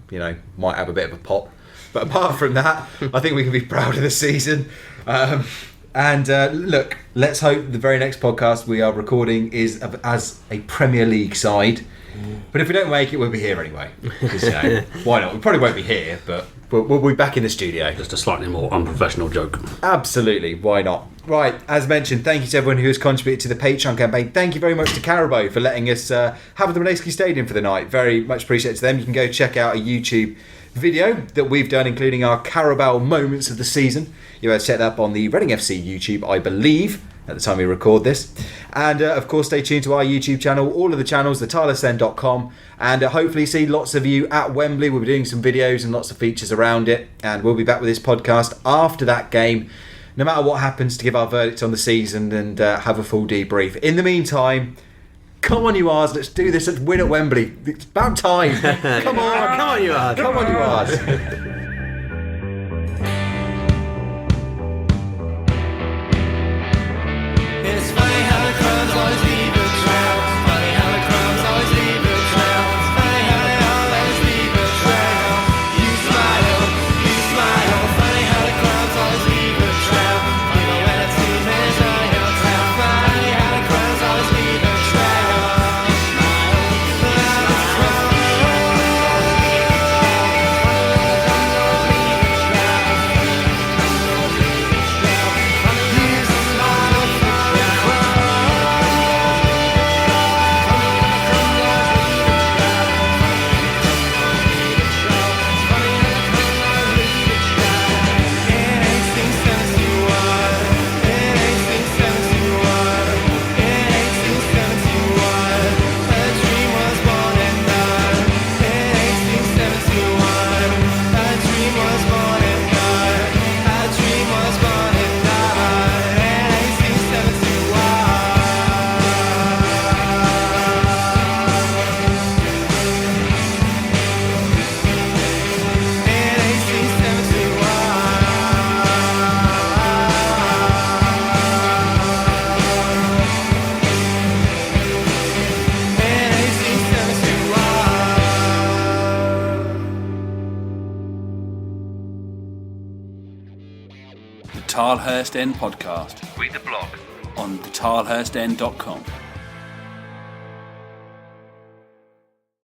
might have a bit of a pop. But apart from that, I think we can be proud of the season. Look, let's hope the very next podcast we are recording is as a Premier League side. But if we don't make it, we'll be here anyway. Because, why not? We probably won't be here, but we'll be back in the studio.
Just a slightly more unprofessional joke.
Absolutely, why not? Right, as mentioned, thank you to everyone who has contributed to the Patreon campaign. Thank you very much to Carabao for letting us have the Madejski Stadium for the night. Very much appreciated to them. You can go check out a YouTube video that we've done, including our Carabao moments of the season. You have set up on the Reading FC YouTube, I believe, at the time we record this. And of course, stay tuned to our YouTube channel, all of the channels, thetilehurstend.com, and hopefully see lots of you at Wembley. We'll be doing some videos and lots of features around it, and we'll be back with this podcast after that game, no matter what happens, to give our verdict on the season and have a full debrief. In the meantime, come on, you Ars, let's do this. Let's win at Wembley. It's about time. Come on, you Ars. Come on, you Ars.
Tilehurst End Podcast.
Read the blog
on thetilehurstend.com.